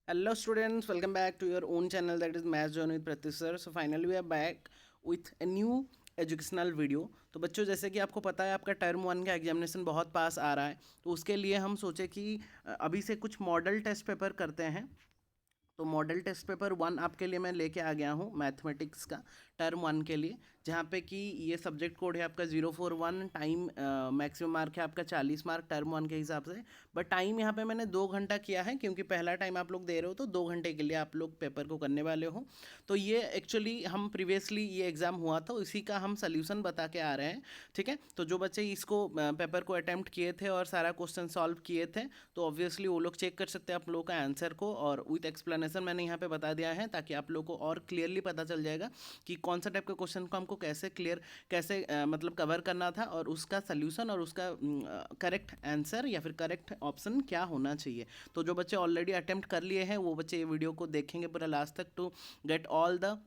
Hello students, welcome back to your own channel that is Math Journey with Pratyush sir. So finally we are back with a new educational video. तो बच्चों जैसे कि आपको पता है आपका term one का एग्जामिनेशन बहुत पास आ रहा है, तो उसके लिए हम सोचे कि अभी से कुछ मॉडल टेस्ट पेपर करते हैं। तो मॉडल टेस्ट पेपर वन आपके लिए मैं लेके आ गया हूँ मैथमेटिक्स का टर्म वन के लिए, जहाँ पे कि ये सब्जेक्ट कोड है आपका 041, टाइम मैक्सिमम मार्क है आपका 40 मार्क टर्म वन के हिसाब से। बट टाइम यहाँ पे मैंने 2 घंटा किया है, क्योंकि पहला टाइम आप लोग दे रहे हो तो 2 घंटे के लिए आप लोग पेपर को करने वाले हो। तो ये एक्चुअली हम प्रीवियसली ये एग्ज़ाम हुआ था, इसी का हम सोल्यूशन बता के आ रहे हैं। ठीक है, तो जो बच्चे इसको पेपर को अटैम्प्ट किए थे और सारा क्वेश्चन सॉल्व किए थे, तो ऑब्वियसली वो लोग चेक कर सकते हैं आप लोगों का आंसर को, और विथ एक्सप्लेनेशन मैंने यहाँ पे बता दिया है, ताकि आप लोगों को और क्लियरली पता चल जाएगा कि कौन सा टाइप के क्वेश्चन को हमको कैसे क्लियर कैसे मतलब कवर करना था, और उसका सोल्यूशन और उसका करेक्ट आंसर या फिर करेक्ट ऑप्शन क्या होना चाहिए। तो जो बच्चे ऑलरेडी अटेम्प्ट कर लिए हैं वो बच्चे ये वीडियो को देखेंगे पूरा लास्ट तक, to get all the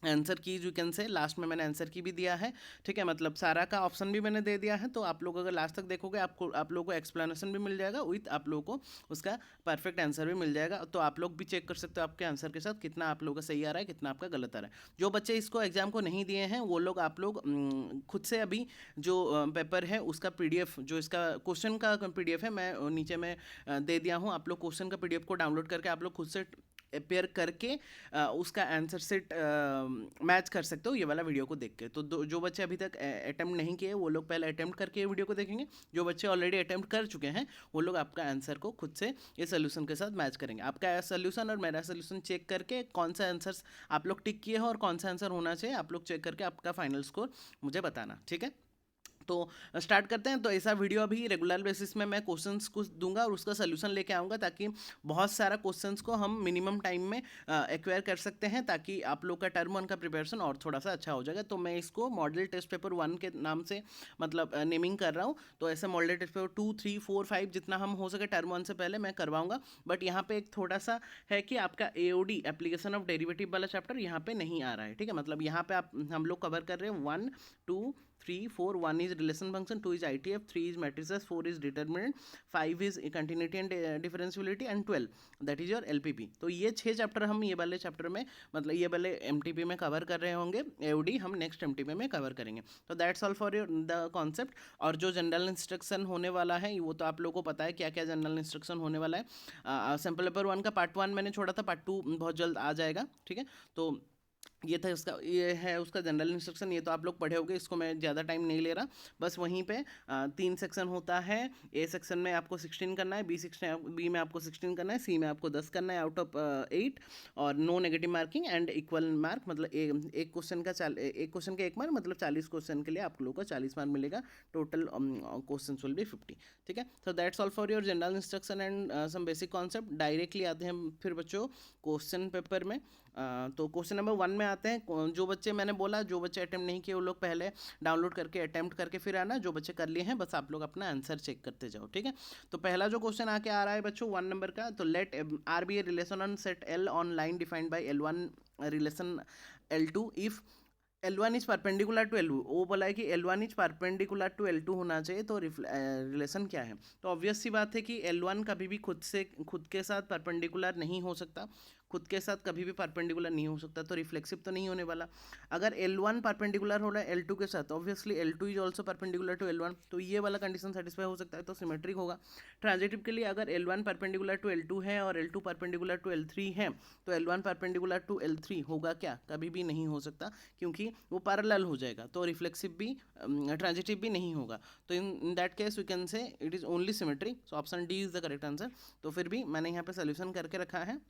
answer key you can say. Last में मैंने आंसर की भी दिया है, ठीक है, मतलब सारा का ऑप्शन भी मैंने दे दिया है। तो आप लोग अगर लास्ट तक देखोगे आप लोगों को एक्सप्लेनेशन भी मिल जाएगा, विथ आप लोगों को उसका परफेक्ट आंसर भी मिल जाएगा। तो आप लोग भी चेक कर सकते हो आपके आंसर के साथ कितना आप लोगों का सही आ रहा है, कितना आपका गलत आ रहा है। जो बच्चे इसको एग्जाम को नहीं दिए हैं वो लोग आप लोग खुद से अभी जो पेपर है उसका पीडीएफ, जो इसका क्वेश्चन का पीडीएफ है, मैं नीचे में दे दिया हूँ। आप लोग क्वेश्चन का पीडीएफ को डाउनलोड करके आप लोग खुद से अपेयर करके उसका आंसर सेट मैच कर सकते हो ये वाला वीडियो को देख के। तो जो बच्चे अभी तक अटेम्प्ट नहीं किए वो लोग पहले अटेम्प्ट करके ये वीडियो को देखेंगे। जो बच्चे ऑलरेडी अटेम्प्ट कर चुके हैं वो लोग आपका आंसर को खुद से ये सोल्यूशन के साथ मैच करेंगे। आपका सोल्यूशन और मेरा सोल्यूशन चेक करके कौन सा आंसर आप लोग टिक किए हो और कौन सा आंसर होना चाहिए आप लोग चेक करके आपका फाइनल स्कोर मुझे बताना, ठीक है। तो स्टार्ट करते हैं। तो ऐसा वीडियो अभी रेगुलर बेसिस में मैं क्वेश्चंस कुछ दूंगा और उसका सोल्यूशन लेके आऊँगा, ताकि बहुत सारा क्वेश्चंस को हम मिनिमम टाइम में एक्वायर कर सकते हैं, ताकि आप लोग का टर्म वन का प्रिपरेशन और थोड़ा सा अच्छा हो जाएगा। तो मैं इसको मॉडल टेस्ट पेपर वन के नाम से मतलब नेमिंग कर रहा हूँ। तो ऐसे मॉडल टेस्ट पेपर 2, 3, 4, 5 जितना हम हो सके टर्म वन से पहले मैं करवाऊंगा। बट यहाँ पे एक थोड़ा सा है कि आपका एओडी एप्लीकेशन ऑफ डेरिवेटिव वाला चैप्टर यहाँ पे नहीं आ रहा है, ठीक है। मतलब यहाँ पे आप हम लोग कवर कर रहे हैं 1, 2, 3, 4। 1 is relation function, 2 is ITF, 3 is matrices, 4 is determinant, 5 is continuity and differentiability, and 12 that is your LPP। तो ये 6 चैप्टर हम ये वाले चैप्टर में मतलब ये वाले MTP में कवर कर रहे होंगे। AOD हम नेक्स्ट MTP में कवर करेंगे। तो that's all for your the concept. और जो जनरल इंस्ट्रक्शन होने वाला है वो तो आप लोगों को पता है क्या क्या जनरल इंस्ट्रक्शन होने वाला है। सैम्पल पेपर वन का पार्ट वन मैंने छोड़ा था, पार्ट टू बहुत जल्द आ जाएगा, ठीक है। तो ये था उसका, ये है उसका जनरल इंस्ट्रक्शन। ये तो आप लोग पढ़े होगे, इसको मैं ज़्यादा टाइम नहीं ले रहा। बस वहीं पे 3 सेक्शन होता है। ए सेक्शन में आपको 16 करना है, बी में आपको 16 करना है, सी में आपको 10 करना है आउट ऑफ 8, और no negative marking and equal mark. मतलब एक क्वेश्चन का एक क्वेश्चन के 1 मार्क, मतलब 40 क्वेश्चन के लिए आप लोगों को 40 मार्क मिलेगा। टोटल क्वेश्चन विल बी 50, ठीक है। तो that's all for your general instruction and some basic concept. Directly आते हैं फिर बच्चों क्वेश्चन पेपर में। तो क्वेश्चन नंबर वन में आते हैं। जो बच्चे मैंने बोला, जो बच्चे अटैम्प्ट नहीं किए वो लोग पहले डाउनलोड करके अटैम्प्ट करके फिर आना। जो बच्चे कर लिए हैं बस आप लोग अपना आंसर चेक करते जाओ, ठीक है। तो पहला जो क्वेश्चन आके आ रहा है बच्चों 1 नंबर का, तो let R be a relation on set L on line defined by L1 relation L2 if L1 is perpendicular to L2। वो बोला है कि L1 is perpendicular to L2 होना चाहिए। तो रिलेशन क्या है? तो ऑब्वियस सी बात है कि L1 कभी भी खुद के साथ परपेंडिकुलर नहीं हो सकता, खुद के साथ कभी भी परपेंडिकुलर नहीं हो सकता, तो रिफ्लेक्सिव तो नहीं होने वाला। अगर L1 परपेंडिकुलर हो रहा है L2 के साथ, obviously L2 is also perpendicular to L1, तो ये वाला कंडीशन सेटिस्फाई हो सकता है, तो सिमेट्रिक होगा। ट्रांजिटिव के लिए अगर L1 परपेंडिकुलर टू L2 है और L2 परपेंडिकुलर टू L3 है, तो L1 परपेंडिकुलर टू L3 होगा क्या? कभी भी नहीं हो सकता, क्योंकि वो पैरेलल हो जाएगा, तो रिफ्लेक्सिव भी ट्रांजिटिव भी नहीं होगा। तो in that case we can say it is only symmetric. So option D is the correct answer. तो फिर भी मैंने यहाँ पे सोल्यूशन करके रखा है।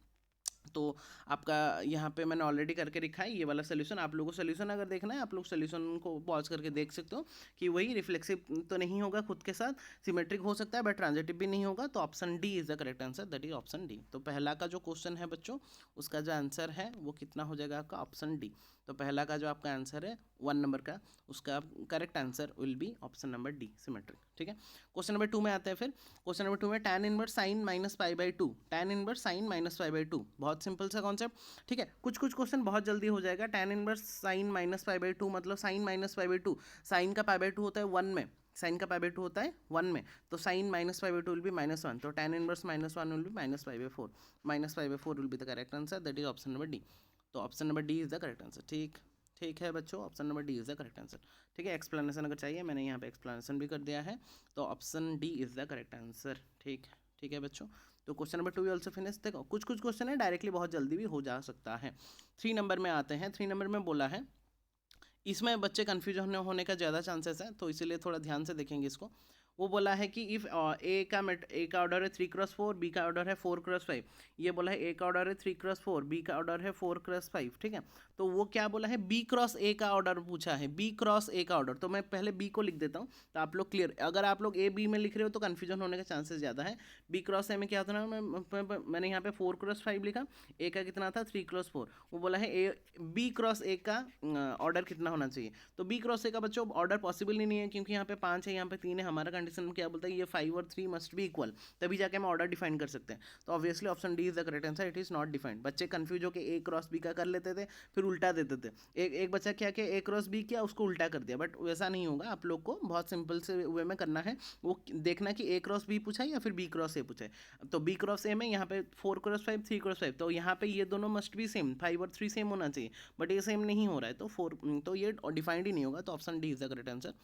तो आपका यहाँ पे मैंने ऑलरेडी करके रखा है ये वाला सोल्यूशन। आप लोगों को सोल्यूशन अगर देखना है आप लोग सोल्यूशन को पॉज करके देख सकते हो कि वही रिफ्लेक्सिव तो नहीं होगा खुद के साथ, सिमेट्रिक हो सकता है बट ट्रांजिटिव भी नहीं होगा। तो option D is the correct answer, that is option D. तो पहला का जो क्वेश्चन है बच्चों उसका जो आंसर है वो कितना हो जाएगा आपका? Option D. तो पहला का जो आपका आंसर है 1 नंबर का, उसका correct answer will be option number D, symmetric, ठीक है। क्वेश्चन नंबर 2 में आते हैं फिर। क्वेश्चन नंबर 2 में tan inverse sine minus pi by to, tan inverse sine minus pi by to, बहुत सिंपल सा कॉन्सेप्ट, ठीक है। कुछ कुछ क्वेश्चन बहुत जल्दी हो जाएगा। tan inverse sine minus pi by two मतलब sine minus pi by two, sine का पाई बाई टू होता है 1 में, साइन का पाई बाई 2 होता है 1 में, तो sine minus pi by 2 will be -1, तो tan inverse -1 will be -pi by 4, -pi by 4 will be the correct answer, that is option number D. तो option number D is the correct answer. ठीक है बच्चों, option number D is the correct answer. ठीक है, explanation अगर चाहिए मैंने यहाँ पे एक्सप्लेनेशन भी कर दिया है, तो option D is the correct answer. ठीक है बच्चों, तो क्वेश्चन नंबर 2 भी ऑल्सो फिनिश। देखो कुछ क्वेश्चन है डायरेक्टली बहुत जल्दी भी हो जा सकता है। 3 नंबर में आते हैं। 3 नंबर में बोला है, इसमें बच्चे कन्फ्यूज होने का ज़्यादा चांसेस है, तो इसीलिए थोड़ा ध्यान से देखेंगे इसको। वो बोला है कि इफ़ ए का ऑर्डर है 3x4, बी का ऑर्डर है 4x5। ये बोला है ए का ऑर्डर है 3x4, बी का ऑर्डर है 4x5। ठीक है, तो वो क्या बोला है, बी क्रॉस ए का ऑर्डर पूछा है, बी क्रॉस ए का ऑर्डर। तो मैं पहले बी को लिख देता हूँ, तो आप लोग क्लियर। अगर आप लोग ए बी में लिख रहे हो तो कन्फ्यूजन होने का चांसेस ज़्यादा है। बी क्रॉस ए में क्या होता है ना, मैंने यहाँ पे 4x5 लिखा, ए का कितना था 3x4। वो बोला है ए बी क्रॉस ए का ऑर्डर कितना होना चाहिए। तो बी क्रॉस ए का बच्चों ऑर्डर पॉसिबल ही नहीं है, क्योंकि यहाँ पे 5 है, यहाँ पे 3 है। हमारा कंडीशन में क्या बोलता है, ये 5 और 3 मस्ट बी इक्वल, तभी जाके हम ऑर्डर डिफाइन कर सकते हैं। तो obviously option D is the correct answer, it is not defined. बच्चे कंफ्यूज होकर ए क्रॉस बी का कर लेते थे, फिर उल्टा देते थे। एक बच्चा क्या किया, ए क्रॉस बी किया, उसको उल्टा कर दिया। बट वैसा नहीं होगा, आप लोग को बहुत सिंपल से वे में करना है। वो देखना कि ए क्रॉस बी पूछा है या फिर बी क्रॉस ए पूछा है। तो बी क्रॉस ए में यहाँ पे 4x5 3x5, तो यहाँ पे ये दोनों मस्ट बी सेम, 5 और 3 सेम होना चाहिए, बट ये सेम नहीं हो रहा है, तो 4, तो ये डिफाइंड ही नहीं होगा। तो option D is the correct answer.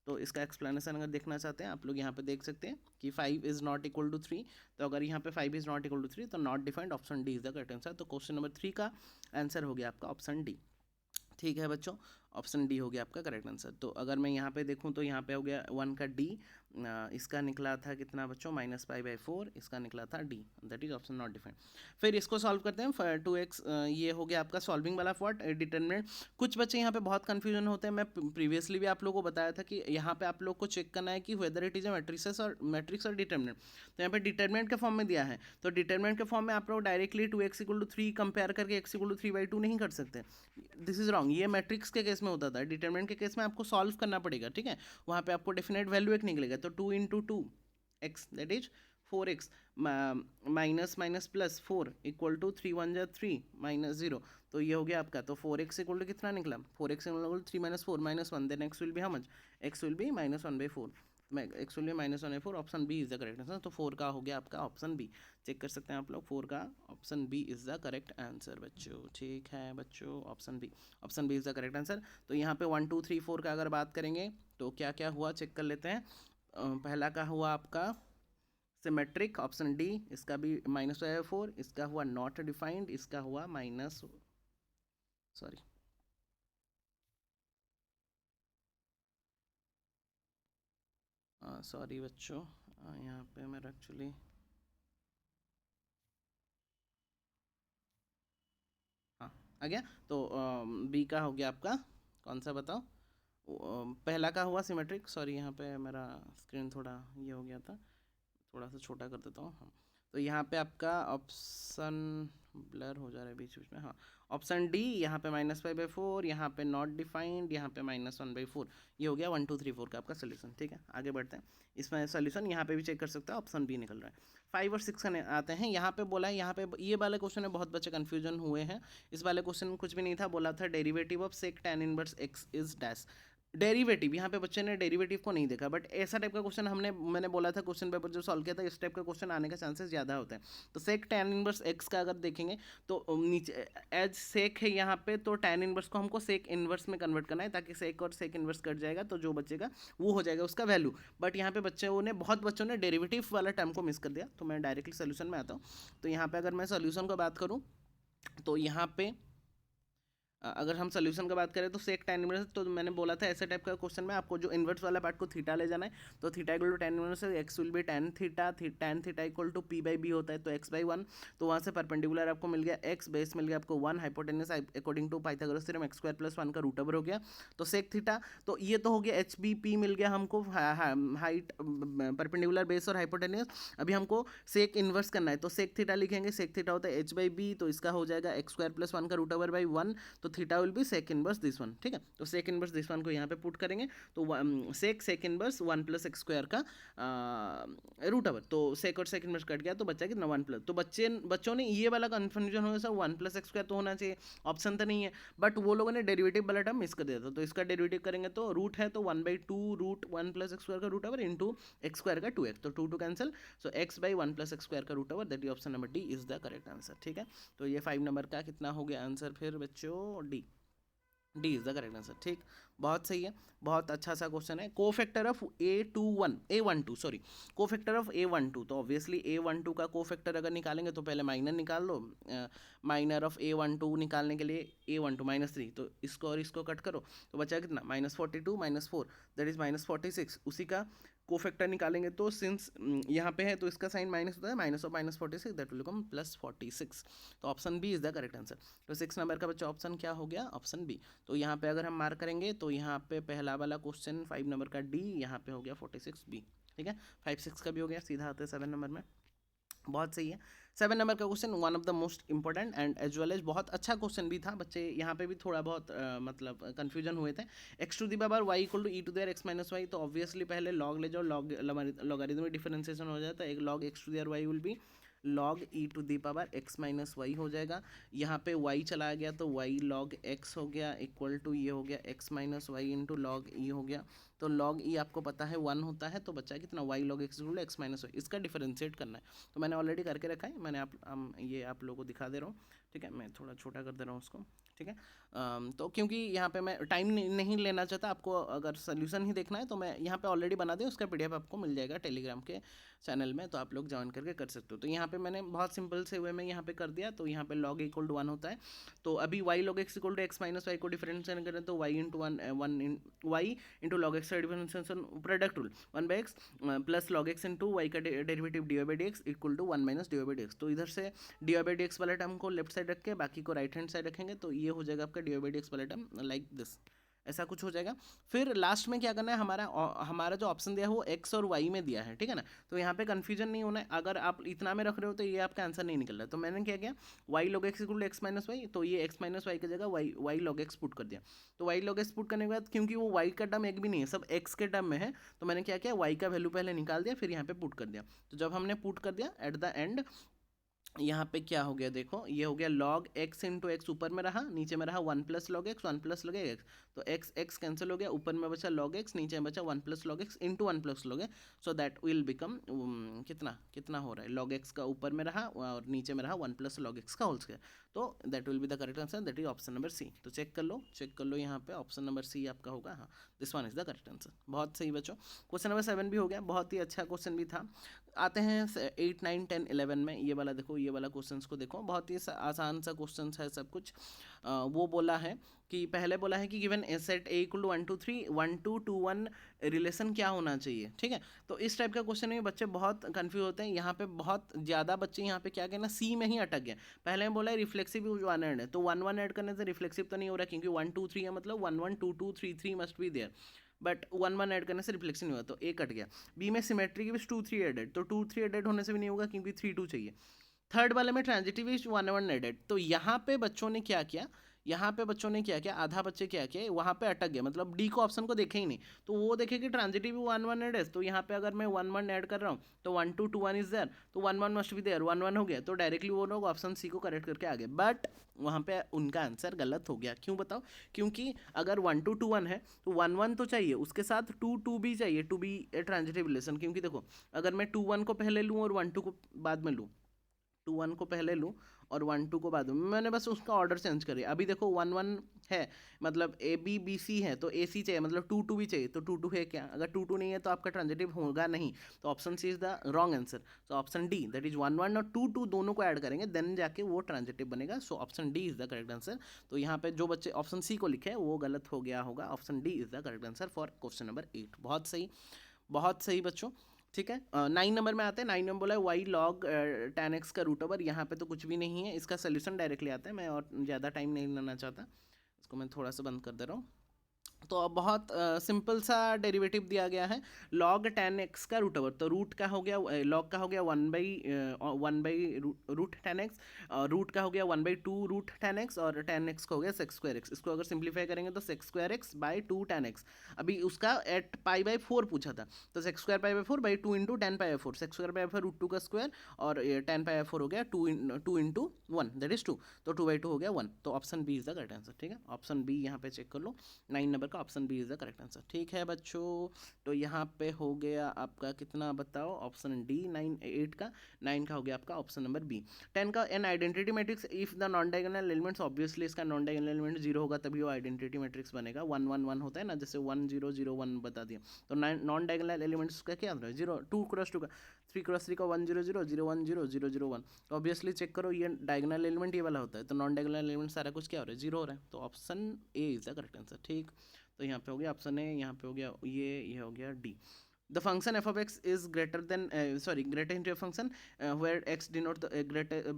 तो इसका एक्सप्लेनेशन अगर देखना चाहते हैं आप लोग यहाँ पे देख सकते हैं कि 5 इज नॉट इक्वल टू 3। तो अगर यहाँ पे 5 इज नॉट इक्वल टू 3 तो not defined, option D is the correct answer. तो क्वेश्चन नंबर 3 का आंसर हो गया आपका ऑप्शन डी। ठीक है बच्चों, ऑप्शन डी हो गया आपका करेक्ट आंसर। तो अगर मैं यहाँ पे देखूँ तो यहाँ पे हो गया 1 का डी, इसका निकला था कितना बच्चों -पाई/4, इसका निकला था D, that is epsilon naught defined. फिर इसको सॉल्व करते हैं 2x, ये हो गया आपका सॉल्विंग वाला पार्ट, डिटरमिनेंट। कुछ बच्चे यहाँ पे बहुत कन्फ्यूजन होते हैं, मैं प्रीवियसली भी आप लोगों को बताया था कि यहाँ पे आप लोग को चेक करना है कि whether it is a matrix और डिटरमिनेंट। तो यहाँ पे डिटरमिनेंट के फॉर्म में दिया है, तो डिटरमिनेंट के फॉर्म में आप लोग डायरेक्टली 2x = 3 कंपेयर करके x = 3/2 नहीं कर सकते, दिस इज रॉन्ग। ये मैट्रिक्स के केस में होता था, डिटरमिनेंट के केस में आपको सॉल्व करना पड़ेगा। ठीक है, वहाँ पे आपको डेफिनेट वैल्यू एक निकलेगा, तो 2 × 2x that is 4x minus minus plus 4 = 3 × 1 = 3 -0। तो ये हो गया आपका, तो 4x = कितना निकला, 4x = 3 - 4 -1, then x will be how much, x will be -1/4, x will be -1/4, option B is the correct answer. तो 4 का हो गया आपका ऑप्शन बी, चेक कर सकते हैं आप लोग, 4 का option B is the correct answer बच्चों। ठीक है बच्चों, option B is the correct answer. तो यहाँ पे 1 2 3 4 का अगर बात करेंगे तो क्या क्या हुआ चेक कर लेते हैं। पहला का हुआ आपका सिमेट्रिक, ऑप्शन डी, इसका भी -4, इसका हुआ नॉट डिफाइंड, इसका हुआ सॉरी बच्चों, यहाँ पे मेरा एक्चुअली हाँ आ गया। तो बी का हो गया आपका कौन सा बताओ, पहला का हुआ सिमेट्रिक। सॉरी यहाँ पे मेरा स्क्रीन थोड़ा ये हो गया था, थोड़ा सा छोटा कर देता हूँ। तो यहाँ पे आपका ऑप्शन ब्लर हो जा रहा है बीच बीच में, हाँ ऑप्शन डी, यहाँ पे -5/4, यहाँ पे नॉट डिफाइंड, यहाँ पे -1/4। ये हो गया 1 2 3 4 का आपका सोल्यूशन। ठीक है, आगे बढ़ते हैं, इसमें सोल्यूशन यहाँ पे भी चेक कर सकते हो, ऑप्शन बी निकल रहा है। 5 और 6 आते हैं। यहाँ पे बोला है, यहाँ पे ये वाले क्वेश्चन में बहुत बच्चे कन्फ्यूजन हुए हैं। इस वाले क्वेश्चन में कुछ भी नहीं था, बोला था derivative of sec tan inverse x is dash. Derivative, यहाँ पे बच्चे ने डेरिवेटिव को नहीं देखा, बट ऐसा टाइप का क्वेश्चन मैंने बोला था क्वेश्चन पेपर जो सॉल्व किया था, इस टाइप का क्वेश्चन आने का चांसेस ज़्यादा होते हैं। तो सेक tan इनवर्स x का अगर देखेंगे तो नीचे एज सेक है यहाँ पे, तो tan इनवर्स को हमको सेक इनवर्स में कन्वर्ट करना है, ताकि सेक और सेक इनवर्स कट जाएगा, तो जो बचेगा वो हो जाएगा उसका वैल्यू। बट यहाँ पे बहुत बच्चों ने डेरिवेटिव वाला टर्म को मिस कर दिया। तो मैं डायरेक्टली सोल्यूशन में आता हूँ। तो यहाँ पे अगर मैं सोल्यूशन की बात करूँ तो यहाँ पे अगर हम सोल्यूशन की बात करें तो सेक tan इनवर्स, तो मैंने बोला था ऐसे टाइप का क्वेश्चन में आपको जो इन्वर्स वाला पार्ट को थीटा ले जाना है। तो theta = tan inverse x will B tan theta, tan theta = p/b होता है, तो x/1। तो वहाँ से परपेंडिकुलर आपको मिल गया x, बेस मिल गया आपको 1, hypotenuse according to Pythagoras theorem x² + 1 का √ओवर हो गया। तो सेक थीटा, तो ये तो हो गया HBP मिल गया हमको, हाइट परपेंडिकुलर बेस और हाइपोटेनस। अभी हमको सेक इन्वर्स करना है, तो सेक थीटा लिखेंगे, सेक थीटा होता है h/b, तो इसका हो जाएगा x² + 1 का √/1। तो theta will be sec inverse this one, ठीक है। तो सेक इनवर्स दिस वन को यहाँ पे पुट करेंगे तो सेक इनवर्स 1 + x स्क्वायर का रूट ओवर, तो सेक और सेक इनवर्स कट गया तो बच्चा कितना 1 प्लस। तो बच्चों ने ये वाला कन्फ्यूजन हो गया सर 1 + x स्क्वायर तो होना चाहिए, ऑप्शन तो नहीं है, बट वो लोगों ने डेरिवेटिव वाला टर्म मिस कर दिया था। तो इसका डेरिवेटिव करेंगे तो रूट है तो 1/2 रूट 1 + x स्क्वायर का root over into x square का 2x, तो 2 cancel, so x/1 + x square का root over, that is option number D is the correct answer, ठीक है। तो ये 5 नंबर का कितना हो गया आंसर फिर बच्चों, D, D is the correct answer, ठीक। बहुत सही है, बहुत अच्छा सा क्वेश्चन है। Cofactor of A12 sorry, cofactor of A12, तो ऑब्वियसली A12 का कोफैक्टर अगर निकालेंगे तो पहले माइनर निकाल लो, माइनर ऑफ A12 निकालने के लिए A12 -3, तो इसको और इसको कट करो तो बचा कितना -42 -4 दैट इज -46, उसी का कोफैक्टर निकालेंगे तो सिंस यहाँ पे है तो इसका साइन माइनस होता है, minus of -46 that will become +46, तो option B is the correct answer. तो 6 नंबर का बच्चा ऑप्शन क्या हो गया, ऑप्शन बी। तो यहाँ पे अगर हम मार्क करेंगे तो यहाँ पे पहला वाला क्वेश्चन 5 नंबर का डी, यहाँ पे हो गया 46 बी, ठीक है। 5 6 का भी हो गया, सीधा आते हैं 7 नंबर में, बहुत सही है। 7 नंबर का question one of the most important and as well as बहुत अच्छा क्वेश्चन भी था बच्चे, यहाँ पे भी थोड़ा बहुत मतलब कन्फ्यूजन हुए थे। x⁴y = e⁻x - y, तो ऑब्वियसली पहले लॉग ले जाओ, लॉगरिदमिक डिफरेंशिएशन हो जाता है, एक log x⁴y will be log e⁻x - y हो जाएगा। यहाँ पे y चला गया तो y log x हो गया इक्वल टू ये हो गया x - y into log e हो गया। तो log e आपको पता है 1 होता है, तो बच्चा कितना y log x = x - y, इसका डिफरेंशिएट करना है। तो मैंने ऑलरेडी करके रखा है, मैंने ये आप लोगों को दिखा दे रहा हूँ, ठीक है। मैं थोड़ा छोटा कर दे रहा हूँ उसको, ठीक है। तो क्योंकि यहाँ पे मैं टाइम नहीं लेना चाहता, आपको अगर सोल्यूशन ही देखना है तो मैं यहाँ पे ऑलरेडी बना दे, उसका PDF आपको मिल जाएगा टेलीग्राम के चैनल में, तो आप लोग ज्वाइन करके कर सकते हो। तो यहाँ पे मैंने बहुत सिंपल से वे में यहाँ पे कर दिया, तो यहाँ पे log e = 1 होता है, तो अभी y log x = x - y को डिफरेंशिएट करें तो y इंटू log x का differentiation product rule 1/x plus log x into y का डेरिवेटिव dy/dx = 1 - dy/dx। तो इधर से dy/dx वाला टर्म को लेफ्ट साइड रख के बाकी को राइट हैंड साइड रखेंगे, तो ये हो जाएगा आपका dy/dx वाला टर्म लाइक दिस, ऐसा कुछ हो जाएगा। फिर लास्ट में क्या करना है, हमारा जो ऑप्शन दिया है वो x और y में दिया है, ठीक है ना। तो यहाँ पे कंफ्यूजन नहीं होना है, अगर आप इतना में रख रहे हो तो ये आपका आंसर नहीं निकल रहा है। तो मैंने क्या किया, y log x = x - y, तो ये x - y की जगह y log x पुट कर दिया। तो y log x पुट करने के बाद क्योंकि वो y का टर्म एक भी नहीं है, सब x के टर्म में है, तो मैंने क्या किया, y का वैल्यू पहले निकाल दिया, फिर यहाँ पे पुट कर दिया। तो जब हमने पुट कर दिया एट द एंड यहाँ पे क्या हो गया, देखो ये हो गया log x इंटू एक्स, ऊपर में रहा, नीचे में रहा 1 + log x 1 + log x, तो x कैंसिल हो गया, ऊपर में बचा log x, नीचे में बचा 1 + log x into 1 + log x, so that will become कितना हो रहा है, log x का ऊपर में रहा और नीचे में रहा 1 + log x का होल स्क्वायर, तो that will be the correct answer, that is option number C. तो चेक कर लो यहाँ पे ऑप्शन नंबर सी आपका होगा, हाँ this one is the correct answer. बहुत सही बच्चों, क्वेश्चन नंबर 7 भी हो गया, बहुत ही अच्छा क्वेश्चन भी था। आते हैं 8 9 10 11 में, ये वाला देखो, ये वाला क्वेश्चन को देखो, बहुत ही आसान सा क्वेश्चन है सब कुछ। वो बोला है कि पहले बोला है कि गिवन सेट A = 1 2 3 1 2 2 1 रिलेशन क्या होना चाहिए, ठीक है। तो इस टाइप का क्वेश्चन में बच्चे बहुत कंफ्यूज होते हैं, यहाँ पे बहुत ज़्यादा बच्चे यहाँ पे क्या कहना सी में ही अटक गए। पहले में बोला है रिफ्लेक्सिव 1 ऐड है, तो 1 1 ऐड करने से रिफ्लेक्सिव तो नहीं हो रहा, क्योंकि 1 2 3 है, मतलब 1 1 2 2 3 3 must be there, but 1 1 add करने से रिफ्लेक्शन नहीं हुआ, तो ए कट गया। बी में सिमेट्री की भी 2 3 एडेड, तो 2 3 एडेड होने से भी नहीं होगा क्योंकि 3 2 चाहिए। थर्ड वाले में ट्रांजिटिव 1 1 एडेड, तो यहाँ पे बच्चों ने क्या किया, आधा बच्चे क्या किया, वहाँ पे अटक गए, मतलब डी को ऑप्शन को देखे ही नहीं, तो वो देखे कि ट्रांजिटिव 1 1 एड है, तो यहाँ पे अगर मैं 1 1 ऐड कर रहा हूँ तो 1 2 2 1 इज देयर, तो 1 1 मस्ट बी देयर, 1 1 हो गया, तो डायरेक्टली वो लोग ऑप्शन सी को करेक्ट करके आ गए, बट वहाँ पे उनका आंसर गलत हो गया। क्यों बताओ, क्योंकि अगर 1 2 2 1 है तो 1 1 तो चाहिए, उसके साथ 2 2 भी चाहिए to be a transitive relation, क्योंकि देखो अगर मैं 2 1 को पहले लूँ और 1 2 को बाद में लूँ, 2 1 को पहले लूँ और 1 2 को बाद में, मैंने बस उसका ऑर्डर चेंज करी। अभी देखो 1 1 है, मतलब ए बी बी सी है, तो ए सी चाहिए, मतलब 2 2 भी चाहिए, तो 2 2 है क्या, अगर 2 2 नहीं है तो आपका ट्रांजिटिव होगा नहीं, तो option C is the wrong answer. So option D that is 1 1 और 2 2 दोनों को ऐड करेंगे देन जाके वो ट्रांजिटिव बनेगा, सो option D is the correct answer. तो यहाँ पे जो बच्चे ऑप्शन सी को लिखे वो गलत हो गया होगा, option D is the correct answer for question number 8। बहुत सही, बहुत सही बच्चों, ठीक है। 9 नंबर में आते हैं, 9 नंबर बोला है y log tan x का रूट ओवर, यहाँ पे तो कुछ भी नहीं है, इसका सोल्यूशन डायरेक्टली आता है, मैं और ज़्यादा टाइम नहीं लेना चाहता, इसको मैं थोड़ा सा बंद कर दे रहा हूँ। तो अब बहुत सिंपल सा डेरिवेटिव दिया गया है, log tan x का रूट ओवर, तो रूट का हो गया log का हो गया 1 बाई रूट tan x, और रूट का हो गया 1/2 रूट tan x, और tan x का हो गया सेक्स स्क्वायर एक्स। इसको अगर सिंप्लीफाई करेंगे तो sec square x by 2 tan x। अभी उसका एट पाई/4 पूछा था, तो सेक्स स्क्वायर पाई/4 बाई 2 इंटू टेन पाई/4, सेक्स स्क्वायर पाई/4 रूट 2 का स्क्वायर, और टेन पाई/4 हो गया 2 इंटू 1 दैट इज 2, तो 2/2 हो गया 1। तो option B is the correct answer. ठीक है, ऑप्शन बी यहाँ पे चेक कर लो, 9 नंबर का option B is the correct answer. ठीक है बच्चों, तो यहाँ पे हो गया आपका कितना बताओ, ऑप्शन डी 9 8 का, 9 का हो गया आपका ऑप्शन नंबर बी। 10 का an identity matrix if the non diagonal elements, obviously इसका नॉन डायगोनल एलिमेंट 0 होगा तभी वो आइडेंटिटी मैट्रिक्स बनेगा। 1 1 1 होता है ना, जैसे 1 0 0 1 बता दिया, तो नॉन डायगोनल एलिमेंट्स का क्या होता है 0, 2 क्रॉस 2 का 3 क्रॉस 3 का 1 0 0 0 1 0 0 0 1, तो ऑब्वियसली चेक करो ये डायगोनल एलिमेंट ये वाला होता है, तो नॉन डायगोनल एलिमेंट सारा कुछ क्या हो रहा है 0 हो रहा है, तो option A is the correct answer. ठीक, तो यहाँ पे हो गया ऑप्शन ए, यहाँ पे हो गया ये हो गया D. The function f of x is greater than greater into a function where x denote the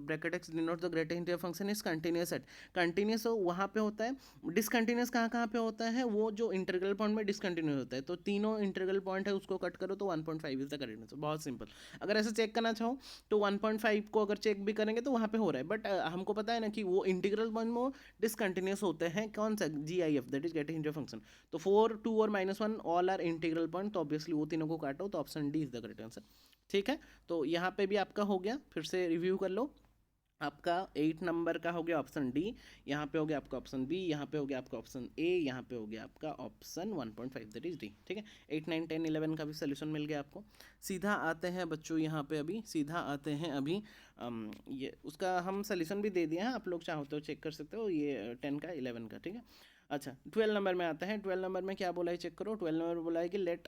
bracket x denote the greater into a function is continuous at, continuous हो वहाँ पे होता है। डिसकंटिन्यूस कहाँ कहाँ पे होता है, वो जो इंटरवल पॉइंट में डिसकंटिन्यूस होता है, तो तीनों इंटरवल पॉइंट है उसको कट करो तो 1.5 इज द करेक्ट आंसर। बहुत सिंपल, अगर ऐसे चेक करना चाहो तो 1.5 को अगर चेक भी करेंगे तो वहाँ पे हो रहा है, बट हमको पता है ना कि वो इंटीग्रल पॉइंट में डिसकंटिन्यूस होते हैं, कौन सा GIF that is getting into function, तो 4 2 और -1 ऑल आर इंटीग्रल पॉइंट, तो ऑब्वियसली वो तीनों को काटो तो option D is the correct answer. ठीक है, तो यहाँ पे भी आपका हो गया, फिर से रिव्यू कर लो, आपका 8 नंबर का हो गया ऑप्शन डी, यहाँ पे हो गया आपका ऑप्शन बी, यहाँ पे हो गया आपका ऑप्शन ए, यहाँ पे हो गया आपका ऑप्शन 1.5 दैट इज डी। ठीक है, 8 9 10 11 का भी सोल्यूशन मिल गया आपको। सीधा आते हैं बच्चों यहाँ पे, अभी सीधा आते हैं अभी ये उसका हम सोल्यूशन भी दे दिए हैं, आप लोग चाहो तो चेक कर सकते हो, ये 10 का 11 का। ठीक है, अच्छा 12 नंबर में आते हैं। 12 नंबर में क्या बोला है चेक करो, 12 नंबर बोला है कि let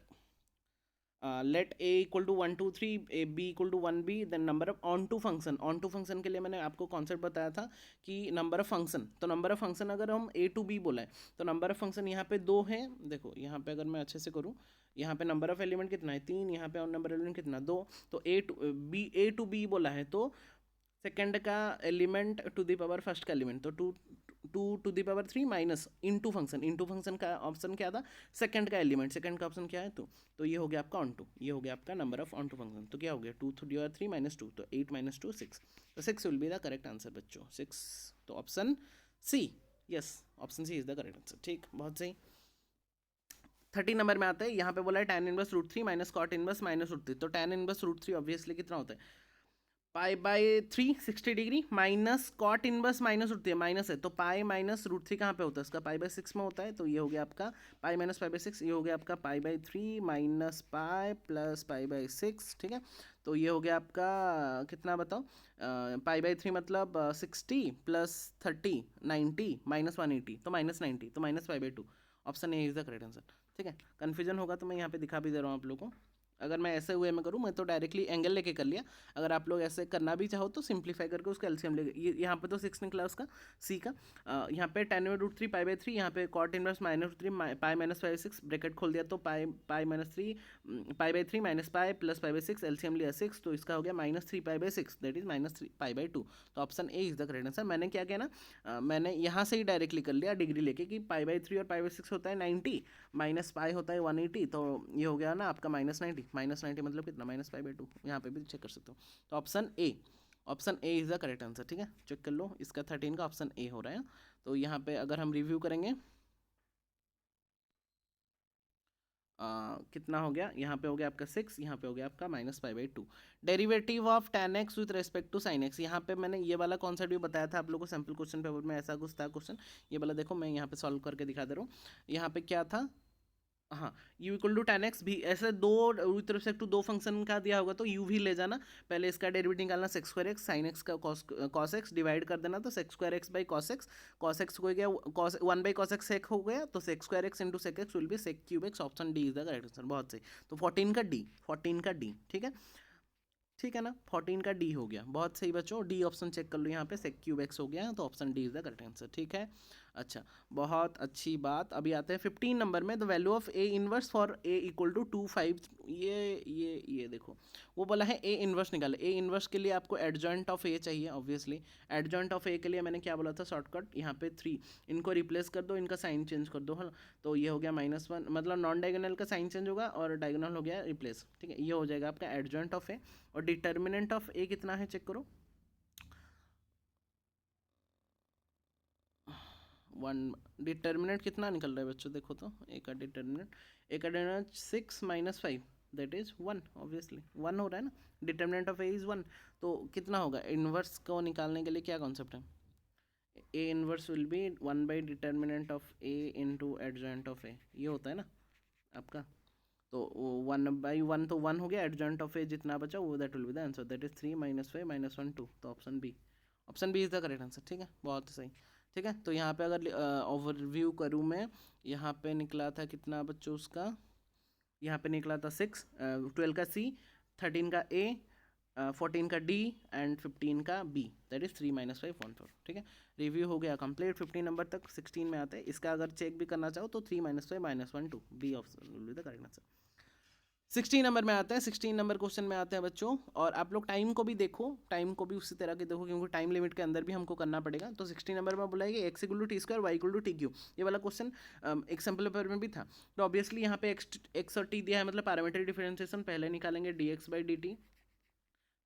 a equal to 1 2 3 b equal to 1b then number of onto function. Onto function के लिए मैंने आपको कॉन्सेप्ट बताया था कि नंबर ऑफ फंक्शन, तो नंबर ऑफ फंक्शन अगर हम a टू b बोला है तो नंबर ऑफ फंक्शन यहाँ पे 2 है। देखो यहाँ पे अगर मैं अच्छे से करूँ, यहाँ पे नंबर ऑफ एलिमेंट कितना है 3, यहाँ पे और नंबर एलिमेंट कितना 2, तो a टू b बोला है तो सेकेंड का element to the power first का एलिमेंट, तो 2 to the power 3 minus into function का ऑप्शन क्या था सेकंड का एलिमेंट, सेकंड का ऑप्शन क्या है 2, तो ये हो गया आपका ऑन टू, ये हो गया आपका number of onto function, तो क्या हो गया 2 टू द 3 -2, तो 8 -2 6, तो 6 will be the correct answer बच्चों, 6, तो option C, yes option C is the correct answer. ठीक, बहुत सही। 30 नंबर में आता है, यहाँ पे बोला है tan inverse √3 minus cot inverse -√3, तो tan इनवर्स √3 ऑब्वियसली कितना होता है π/3 60 degree minus cot inverse -√3 minus है, तो पाई माइनस √3 कहाँ पे होता है इसका π/6 में होता है, तो ये हो गया आपका पाई माइनस π/6, ये हो गया आपका π/3 माइनस पाई प्लस π/6। ठीक है, तो ये हो गया आपका कितना बताओ, π/3 मतलब 60 प्लस 30 90 -180, तो -90, तो -π/2, option A is the correct answer. ठीक है, कन्फ्यूजन होगा तो मैं यहाँ पे दिखा भी दे रहा हूँ आप लोगों को, अगर मैं ऐसे हुए में करूँ मैं तो डायरेक्टली एंगल लेके कर लिया, अगर आप लोग ऐसे करना भी चाहो तो सिंप्लीफाई करके उसका एलसीएम लेके, ये यहाँ पे तो 6 निकला उसका सी का, यहाँ पे tan/√3 π/3, यहाँ पे cot inverse -√3 pi minus π/6 bracket खोल दिया, तो pi -3 π/3 minus pi plus π/6 LCM लिया 6, तो इसका हो गया -3 π/6 दैट इज -3 π/2, तो option A is the correct answer. मैंने क्या किया ना, मैंने यहाँ से ही डायरेक्टली कर लिया डिग्री लेके कि π/3 और π/6 होता है 90 माइनस पाई होता है 180, तो ये हो गया ना आपका -90 मतलब कितना -π/2, यहाँ पे भी चेक कर सकते हो, तो option A is the correct answer. ठीक है, चेक कर लो, इसका 13 का ऑप्शन ए हो रहा है। तो यहाँ पे अगर हम रिव्यू करेंगे कितना हो गया, यहाँ पे हो गया आपका 6, यहाँ पे हो गया आपका -π/2। Derivative of tan x with respect to sin x, यहाँ पे मैंने ये वाला कॉन्सेप्ट भी बताया था आप लोगों को सैम्पल क्वेश्चन पेपर में, ऐसा कुछ था क्वेश्चन, ये वाला देखो मैं यहाँ पे सॉल्व करके दिखा दे रहा हूँ। यहाँ पे क्या था, हाँ u equal to tan x भी ऐसे दो विथ रिस्पेक्ट टू दो फंक्शन का दिया होगा तो u भी ले जाना, पहले इसका डेरिवेटिव निकालना sec square x, sine x का कॉस एक्स डिवाइड कर देना, तो sec square x by cos x हो गया, कॉस 1/cos x सेक हो गया, तो sec square x into sec x will be sec cube x, option D is the correct answer. बहुत सही, तो 14 का डी। ठीक है, ठीक है ना, 14 का डी हो गया, बहुत सही बच्चों, डी ऑप्शन चेक कर लो, यहाँ पे सेक क्यूब एक्स हो गया, तो option D is the correct answer. ठीक है, अच्छा, बहुत अच्छी बात। अभी आते हैं 15 नंबर में, the value of A inverse for A equal to 2 5। ये देखो, वो बोला है ए इनवर्स निकाले। ए इनवर्स के लिए आपको एडजॉइंट ऑफ ए चाहिए ऑब्वियसली। एडजॉइंट ऑफ ए के लिए मैंने क्या बोला था शॉर्टकट, यहाँ पे 3, इनको रिप्लेस कर दो, इनका साइन चेंज कर दो, है ना। तो ये हो गया -1, मतलब नॉन डायगोनल का साइन चेंज होगा और डायगोनल हो गया रिप्लेस, ठीक है। ये हो जाएगा आपका एडजॉइंट ऑफ ए। और डिटर्मिनेंट ऑफ ए कितना है चेक करो, 1। डिटर्मिनेंट कितना निकल रहा है बच्चों, देखो तो ए का डिटर्मिनेंट 6 - 5 दैट इज 1, ऑब्वियसली 1 हो रहा है ना। डिटर्मिनेंट ऑफ ए इज 1, तो कितना होगा। इनवर्स को निकालने के लिए क्या कॉन्सेप्ट है, A inverse will be determinant of A into adjoint of A, ये होता है ना आपका। तो 1/1 तो 1 हो गया, एडजॉइंट ऑफ ए जितना बचा वो that will be the answer, that is 3 - 5 - 1 2, तो option B is the correct answer, ठीक है। बहुत सही, ठीक है। तो यहाँ पे अगर ओवरव्यू करूँ मैं, यहाँ पे निकला था कितना बच्चों उसका, यहाँ पे निकला था 6, 12 का सी, 13 का ए, 14 का डी एंड 15 का बी, दैट इज 3 - 5 1 4, ठीक है। रिव्यू हो गया कंप्लीट 15 नंबर तक। 16 में आते हैं, इसका अगर चेक भी करना चाहो तो 3 - 5 - 1 2, B option will be the correct answer. 16 नंबर में आते हैं, 16 नंबर क्वेश्चन में आते हैं बच्चों। और आप लोग टाइम को भी देखो, टाइम को भी उसी तरह के देखो, क्योंकि टाइम लिमिट के अंदर भी हमको करना पड़ेगा। तो 16 नंबर में बोला है कि x = t², y = t³। ये वाला क्वेश्चन एग्जाम्पल पेपर में भी था। तो ऑब्वियसली यहाँ पे x और t दिया है, मतलब पैरामीट्रिक डिफरेंशिएशन। पहले निकालेंगे dx/dt,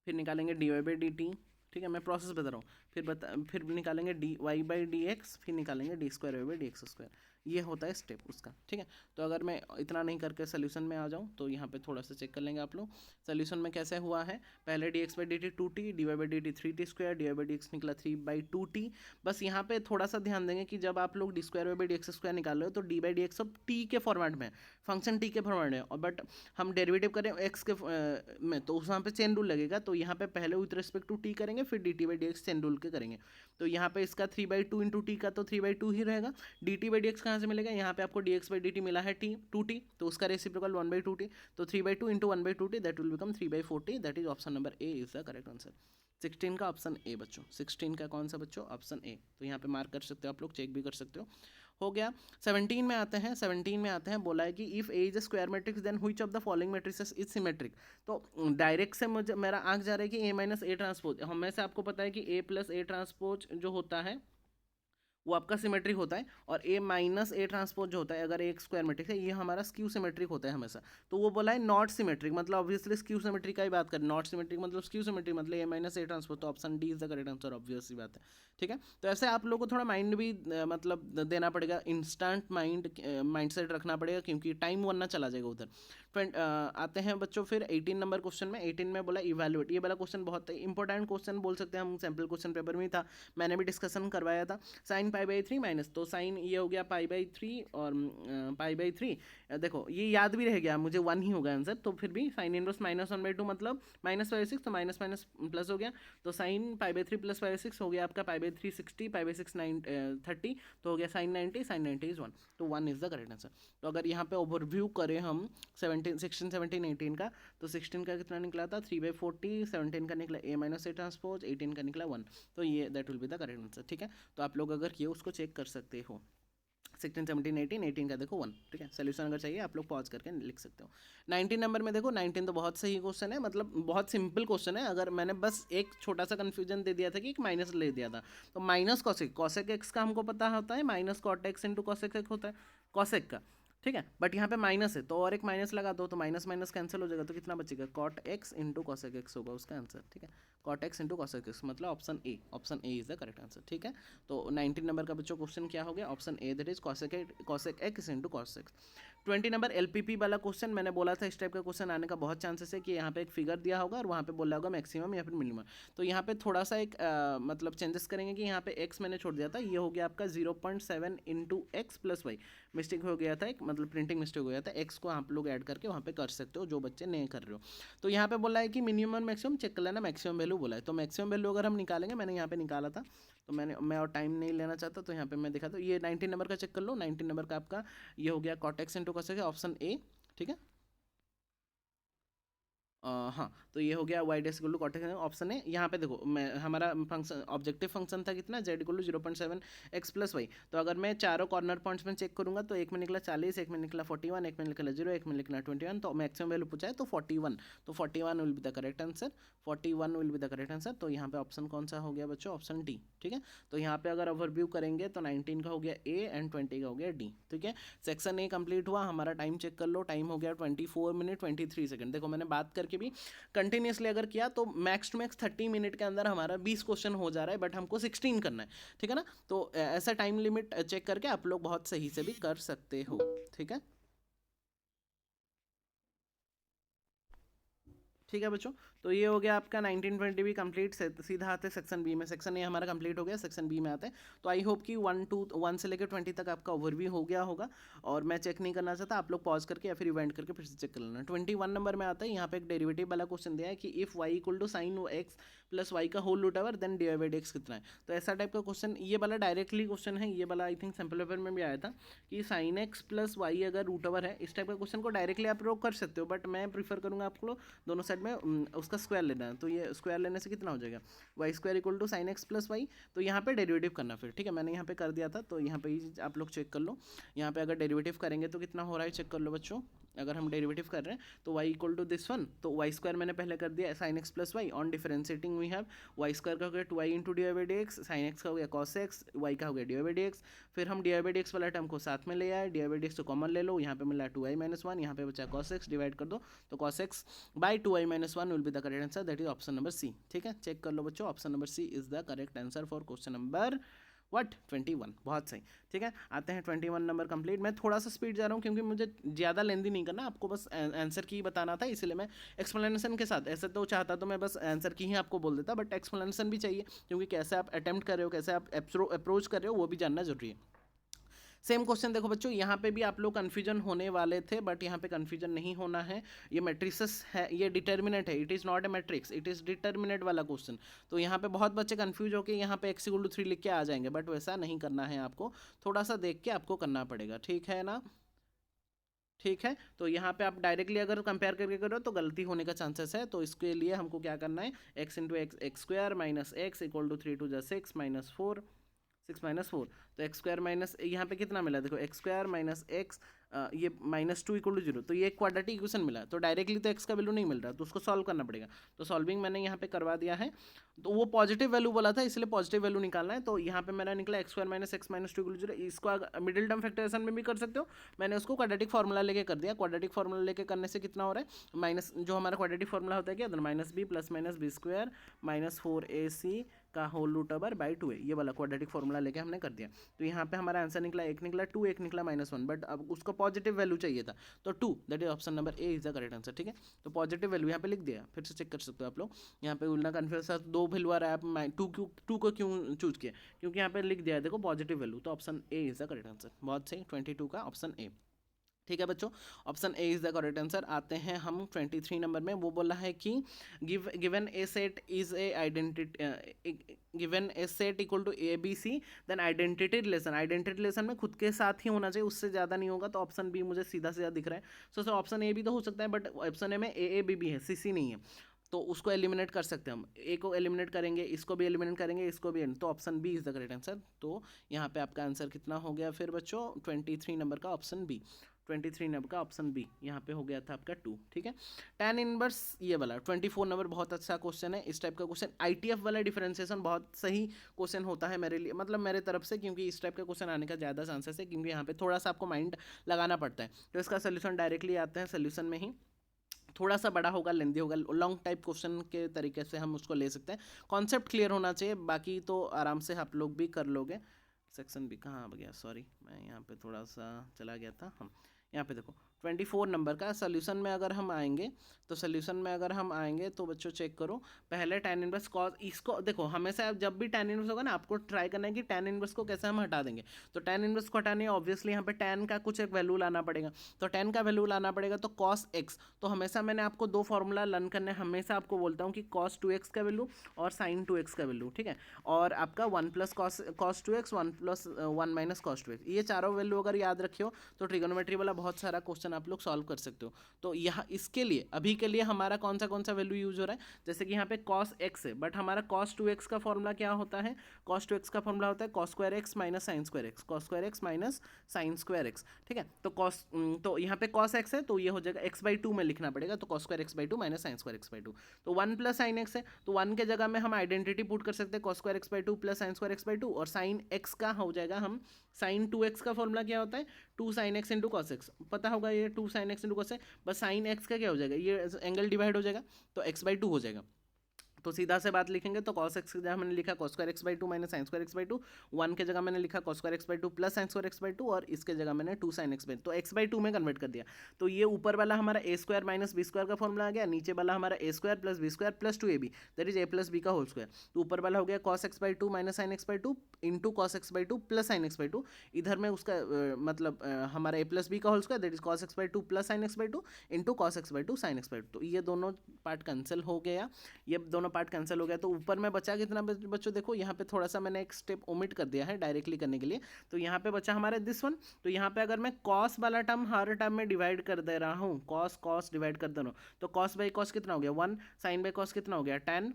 फिर निकालेंगे dy/dt, ठीक है। मैं प्रोसेस बता रहा हूँ। फिर निकालेंगे dy/dx, फिर निकालेंगे d²y/dx²। ये होता है स्टेप उसका, ठीक है। तो अगर मैं इतना नहीं करके सोल्यूशन में आ जाऊँ तो यहाँ पे थोड़ा सा चेक कर लेंगे आप लोग। सोल्यूशन में कैसे हुआ है, पहले dx/dt 2t, dy/dt 3t², dy/dx निकला 3/2t। बस यहाँ पे थोड़ा सा ध्यान देंगे कि जब आप लोग d²y/dx² निकाल रहे हो तो d/dx सब t के फॉर्मेट में, फंक्शन t के फॉर्मेट में, और बट हम डेरिवेटिव करें x के में, तो उस वहाँ पे चेन रूल लगेगा। तो यहाँ पे पहले विथ रिस्पेक्ट टू t करेंगे, फिर dt/dx चेन रूल के करेंगे। तो यहाँ पे इसका 3/2 इंटू टी का तो 3/2 ही रहेगा। dt/dx कहाँ से मिलेगा, यहाँ पे आपको dx/dt मिला है 2t, तो उसका रेसिप्रोकल 1/2t, तो 3/2 into 1/2t that will become 3/4t, that is option number A is the correct answer. 16 का ऑप्शन ए बच्चों, 16 का कौन सा बच्चों, ऑप्शन ए। तो यहाँ पे मार्क कर सकते हो आप लोग, चेक भी कर सकते हो गया। 17 में आते हैं, 17 में आते हैं, बोला है कि if A is a square matrix then which of the following matrices is symmetric. तो डायरेक्ट से मुझे मेरा आंख जा रहा है कि a - a ट्रांसपोज, हमें से आपको पता है कि a+a ट्रांसपोज जो होता है वो आपका सिमेट्रिक होता है, और a - a ट्रांसपोज जो होता है, अगर एक स्क्वायर मैट्रिक्स है, ये हमारा स्क्यू सिमेट्रिक होता है हमेशा। तो वो बोला है नॉट सिमेट्रिक, मतलब ऑब्वियसली स्क्यू सिमेट्रिक का ही बात करें। नॉट सिमेट्रिक मतलब स्क्यू सिमेट्रिक मतलब a - a ट्रांसपोज, तो option D is the correct answer, obvious सी बात है, ठीक है। तो ऐसे आप लोगों को थोड़ा माइंड भी मतलब देना पड़ेगा, इंस्टेंट माइंडसेट रखना पड़ेगा, क्योंकि टाइम वरना चला जाएगा उधर। आते हैं बच्चों फिर 18 नंबर क्वेश्चन में। 18 में बोला इवैल्यूएट, ये वाला क्वेश्चन बहुत इंपॉर्टेंट क्वेश्चन बोल सकते हैं हम, सैम्पल क्वेश्चन पेपर में ही था, मैंने भी डिस्कशन करवाया था। साइन π/3 माइनस, तो साइन ये हो गया π/3 और π/3, देखो ये याद भी रह गया मुझे, 1 ही होगा आंसर। तो फिर भी साइन इनवर्स -1/2 मतलब -5/6, तो माइनस माइनस प्लस हो गया। तो साइन π/3 + π/6 हो गया आपका π/3 60, π/6 30, तो हो गया साइन 90, साइन 90 इज 1, तो 1 इज द करेक्ट आंसर। तो अगर यहाँ पे ओवरव्यू करें हम 16, 17, 18 का, तो 16 का कितना निकला था 3/40, 17 का निकला a - a ट्रांसपोज, 18 का निकला 1, तो ये that will be the correct answer, ठीक है। तो आप लोग अगर किए उसको चेक कर सकते हो। 16, 17, 18, 18 का देखो 1, ठीक है। सोल्यूशन अगर चाहिए आप लोग पॉज करके लिख सकते हो। 19 नंबर में देखो, 19 तो बहुत सही क्वेश्चन है, मतलब बहुत सिंपल क्वेश्चन है। अगर मैंने बस एक छोटा सा कंफ्यूजन दे दिया था कि एक माइनस ले दिया था, तो माइनस कॉसेक एक्स का हमको पता होता है minus cot x into cosec x होता है कॉसेक का, ठीक है। बट यहाँ पे माइनस है, तो और एक माइनस लगा दो, तो माइनस माइनस कैंसिल हो जाएगा, तो कितना बचेगा, cot x into cosec x होगा उसका आंसर, ठीक है। Cot x into cosec x मतलब option A, option A is the correct answer, ठीक है। तो 19 नंबर का बच्चों क्वेश्चन क्या हो गया, option A, that is cosec x into cosec. 20 number LPP वाला क्वेश्चन, मैंने बोला था इस टाइप का क्वेश्चन आने का बहुत चांसेस है कि यहाँ पे एक फिगर दिया होगा और वहाँ पे बोला होगा मैक्सिमम या फिर मिनिमम। तो यहाँ पे थोड़ा सा एक मतलब चेंजेस करेंगे कि यहाँ पे x मैंने छोड़ दिया था, ये हो गया आपका 0.7 into x plus y, mistake हो गया था एक, मतलब प्रिंटिंग मिस्टेक हो गया था, x को आप लोग ऐड करके वहाँ पे कर सकते हो जो बच्चे नहीं कर रहे हो। तो यहाँ पे बोला है कि मिनिमम मैक्सिमम चेक कर लेना, मैक्सिमम वैल्यू बोला है, तो मैक्सिमम वैल्यू अगर हम निकालेंगे, मैंने यहाँ पे निकाला था, तो मैं और टाइम नहीं लेना चाहता, तो यहाँ पे मैं दिखा, तो ये 19 नंबर का चेक कर लो। 19 नंबर का आपका ये हो गया cot x into cosec, option A, ठीक है। हाँ, तो ये हो गया y dash equal to cot x, option है। यहाँ पे देखो मैं हमारा फंक्शन ऑब्जेक्टिव फंक्शन था कितना, z equal to 0.7 x plus y. तो अगर मैं चारों कॉर्नर पॉइंट्स में चेक करूँगा तो एक में निकला 40, एक में निकला 41, एक में निकला 0, एक में निकला 21, तो मैक्सिमम वैल्यू पूछा है तो 41, तो 41 will be the correct answer, 41 will be the correct answer. तो यहाँ पे ऑप्शन कौन सा हो गया बच्चों, ऑप्शन डी, ठीक है। तो यहाँ पे अगर ओवरव्यू करेंगे तो 19 का हो गया ए एंड 20 का हो गया डी, ठीक है। सेक्शन ए कंप्लीट हुआ, हमारा टाइम चेक कर लो, टाइम हो गया 24 मिनट 23 सेकंड। देखो मैंने बात करके भी कंटिन्यूसली अगर किया तो मैक्स टू मैक्स 30 मिनट के अंदर हमारा 20 क्वेश्चन हो जा रहा है, बट हमको 16 करना है, ठीक है ना। तो ऐसा टाइम लिमिट चेक करके आप लोग बहुत सही से भी कर सकते हो, ठीक है। ठीक है बच्चों, तो ये हो गया आपका 1920 भी कंप्लीट। सीधा आते हैं सेक्शन बी में। सेक्शन ए हमारा कंप्लीट हो गया, सेक्शन बी में आते हैं। तो आई होप कि 1 से लेकर 20 तक आपका ओवरव्यू हो गया होगा, और मैं चेक नहीं करना चाहता, आप लोग पॉज करके या फिर इवेंट करके फिर से चेक कर लेना। 21 नंबर में आता है, यहाँ पे एक डेरिवेटिव वाला क्वेश्चन दिया है कि if y equal to sine x plus y का whole root over then d by D x कितना है। तो ऐसा टाइप का क्वेश्चन, ये वाला डायरेक्टली क्वेश्चन है, ये वाला आई थिंक सैम्पल पेपर में भी आया था कि साइन एक्स प्लस वाई अगर रूट ओवर है, इस टाइप का क्वेश्चन को डायरेक्टली आप लोग कर सकते हो, बट मैं प्रीफर करूँगा आपको दोनों साइड में उसका स्क्वायर लेना है। तो ये स्क्वायर लेने से कितना हो जाएगा, y square equal to sine x plus y. तो यहाँ पे डेरिवेटिव करना फिर, ठीक है, मैंने यहाँ पे कर दिया था, तो यहाँ पे ही आप लोग चेक कर लो। यहाँ पे अगर डेरिवेटिव करेंगे तो कितना हो रहा है चेक कर लो बच्चों। अगर हम डेरिवेटिव कर रहे हैं तो y equal to this one, तो वाई स्क्वायर मैंने पहले कर दिया sine x plus y, on differentiating we have y square का हो गया 2y into D by D x, sine x का हो गया कॉस एक्स, वाई का हो गया डी बाई डी एक्स। फिर हम डी बाई डी एक्स वाला टर्म को साथ में ले आए, डी बाई डी एक्स तो कॉमन ले लो, यहाँ पे मिला 2y माइनस 1, यहाँ पे बचा कॉस एक्स, डिवाइड कर दो तो cos x by 2y minus 1 will be the correct answer, that is option number C, ठीक है। चेक कर लो बच्चों, option number C is the correct answer for question number 21, बहुत सही, ठीक है। आते हैं 21 नंबर कंप्लीट। मैं थोड़ा सा स्पीड जा रहा हूँ क्योंकि मुझे ज़्यादा लेंदी नहीं करना, आपको बस आंसर की बताना था, इसलिए मैं एक्सप्लेनेशन के साथ, ऐसे तो चाहता तो मैं बस आंसर की ही आपको बोल देता, बट एक्सप्लेनेशन भी चाहिए क्योंकि कैसे आप अटैम्प्ट कर रहे हो, कैसे आप अप्रोच कर रहे हो, वो भी जानना जरूरी है। सेम क्वेश्चन देखो बच्चों, यहाँ पे भी आप लोग कन्फ्यूजन होने वाले थे, बट यहाँ पे कन्फ्यूजन नहीं होना है। ये मैट्रिसेस है, ये डिटर्मिनेंट है, it is not a matrix, it is determinant वाला क्वेश्चन। तो यहाँ पे बहुत बच्चे कन्फ्यूज होकर यहाँ पे x इक्वल टू 3 लिख के आ जाएंगे, बट वैसा नहीं करना है आपको, थोड़ा सा देख के आपको करना पड़ेगा, ठीक है ना। ठीक है, तो यहाँ पे आप डायरेक्टली अगर कंपेयर करके करो तो गलती होने का चांसेस है, तो इसके लिए हमको क्या करना है, x into x square minus x equal to 3 2 6 minus 4, 6 minus 4, तो एक्स स्क्वायर माइनस यहाँ पे कितना मिला, देखो एक्स स्क्वायर माइनस एक्स, ये -2 इक्वल टू 0, तो ये एक क्वाड्रेटिक इक्वेशन मिला, तो डायरेक्टली तो एक्स का वैल्यू नहीं मिल रहा, तो उसको सॉल्व करना पड़ेगा। तो सॉल्विंग मैंने यहाँ पे करवा दिया है, तो वो पॉजिटिव वैल्यू बोला था इसलिए पॉजिटिव वैल्यू निकालना है। तो यहाँ पे मेरा निकला x square minus x minus 2 equal to 0, इसको मिडिल टर्म फैक्टराइजेशन में भी कर सकते हो, मैंने उसको क्वाड्रेटिक फार्मूला लेके कर दिया। क्वाड्रेटिक फार्मूला लेके करने से कितना हो रहा है, माइनस जो हमारा क्वाड्रेटिक फार्मूला होता है क्या, minus B plus minus B square minus 4ac का whole root over by 2a, ये वाला क्वाड्रेटिक फार्मूला लेके हमने कर दिया। तो यहाँ पे हमारा आंसर निकला, एक निकला 2, एक निकला -1, बट अब उसको पॉजिटिव वैल्यू चाहिए था, तो 2, that is option number A is the correct answer, ठीक है। तो पॉजिटिव वैल्यू यहाँ पे लिख दिया, फिर से चेक कर सकते हो आप लोग। यहाँ पे उल्टा कन्फ्यूज था, 2 वैल्यू आ रहा है, आप 2 को क्यों चूज किया, क्योंकि यहाँ पे लिख दिया है देखो पॉजिटिव वैल्यू, तो option A is the correct answer, बहुत सही, 22 का ऑप्शन ए, ठीक है बच्चों, option A is the correct answer. आते हैं हम 23 नंबर में, वो बोला है कि given a set is a identity, given a set equal to A B C then identity relation, identity relation में खुद के साथ ही होना चाहिए, उससे ज़्यादा नहीं होगा, तो ऑप्शन बी मुझे सीधा सीधा दिख रहा है। सो ऑप्शन ए भी तो हो सकता है, बट ऑप्शन ए में ए बी बी है, सी सी नहीं है, तो उसको एलिमिनेट कर सकते हैं हम, ए को एलिमिनेट करेंगे, इसको भी एलिमिनेट करेंगे, इसको भी, तो option B is the correct answer. तो यहाँ पे आपका आंसर कितना हो गया फिर बच्चों, 23 नंबर का ऑप्शन बी, 23 नंबर का ऑप्शन बी यहाँ पे हो गया था आपका 2, ठीक है। tan इनवर्स ये वाला 24 नंबर बहुत अच्छा क्वेश्चन है, इस टाइप का क्वेश्चन ITF वाला डिफरेंशिएशन बहुत सही क्वेश्चन होता है मेरे लिए, मतलब मेरे तरफ से, क्योंकि इस टाइप का क्वेश्चन आने का ज़्यादा चांसेस है, क्योंकि यहाँ पे थोड़ा सा आपको माइंड लगाना पड़ता है। तो इसका सोल्यूशन डायरेक्टली आते हैं, सोल्यूशन में ही थोड़ा सा बड़ा होगा, लेंदी होगा, लॉन्ग टाइप क्वेश्चन के तरीके से हम उसको ले सकते हैं, कॉन्सेप्ट क्लियर होना चाहिए, बाकी तो आराम से आप लोग भी कर लोगे। सेक्शन बी कहाँ आ गया, सॉरी मैं यहाँ पे थोड़ा सा चला गया था, हम यहाँ पे देखो 24 नंबर का सोल्यूशन में अगर हम आएंगे, तो सोल्यूशन में अगर हम आएंगे तो बच्चों चेक करो, पहले tan इनवर्स कॉस, इसको देखो हमेशा जब भी tan इनवर्स होगा ना, आपको ट्राई करना है कि tan इनवर्स को कैसे हम हटा देंगे। तो tan इनवर्स को हटाने ऑब्वियसली यहाँ पे tan का कुछ एक वैल्यू लाना पड़ेगा, तो tan का वैल्यू लाना पड़ेगा, तो cos x, तो हमेशा मैंने आपको 2 फार्मूला लर्न करने, हमेशा आपको बोलता हूँ कि cos 2x का वैल्यू और sin 2x का वैल्यू, ठीक है, और आपका 1 plus cos 2x 1 plus 1 minus cos 2x, ये चारों वैल्यू अगर याद रखियो तो ट्रिगोनोमेट्री वाला बहुत सारा क्वेश्चन क्वेश्चन आप लोग सॉल्व कर सकते हो। तो यहाँ इसके लिए अभी के लिए हमारा कौन सा वैल्यू यूज हो रहा है, जैसे कि यहाँ पे cos x है, बट हमारा cos 2x का फॉर्मूला क्या होता है, cos 2x का फॉर्मूला होता है cos square x minus sine square x, cos square x minus sine square x, ठीक है। तो यहाँ पे cos x है तो ये हो जाएगा x/2 में लिखना पड़ेगा, तो cos square x/2 minus sine square x/2, तो 1 प्लस साइन x है, तो 1 के जगह में हम आइडेंटिटी पुट कर सकते हैं cos square x/2 plus sine square x/2, और साइन x का हो जाएगा हम साइन 2x का फॉर्मूला क्या होता है 2 sin x into cos x, पता होगा ये 2 sin x into cos x, बस साइन x का क्या हो जाएगा, ये एंगल डिवाइड हो जाएगा तो x/2 हो जाएगा। तो सीधा से बात लिखेंगे तो cos x की जगह मैंने लिखा cos square x/2 minus sine square x/2, 1 के जगह मैंने लिखा cos square x/2 plus sine square x/2, और इसके जगह मैंने 2 sin x, तो x/2 में कन्वर्ट कर दिया। तो ये ऊपर वाला हमारा a square minus B square का फॉर्मूला आ गया, नीचे वाला हमारा a square plus B square plus 2ab, that is a plus B का होल स्क्वायर। तो ऊपर वाला हो गया cos x/2 minus sine x/2 into cos x/2 plus sine x/2, इधर में उसका मतलब हमारा a प्लस बी का whole square, that is cos x/2 plus sine x/2 into cos x/2 sine x/2। तो ये दोनों पार्ट कैंसिल हो गया, ये दोनों पार्ट कैंसिल हो गया। तो ऊपर में बचा कितना बच्चों, देखो यहाँ पे थोड़ा सा मैंने एक स्टेप ओमिट कर दिया है डायरेक्टली करने के लिए, तो यहाँ पे बचा हमारा दिस वन। तो यहाँ पे अगर मैं cos वाला टर्म हर टर्म में डिवाइड कर दे रहा हूँ, cos डिवाइड कर दे रहा हूँ, तो cos बाई cos कितना हो गया 1, साइन बाई cos कितना हो गया 10,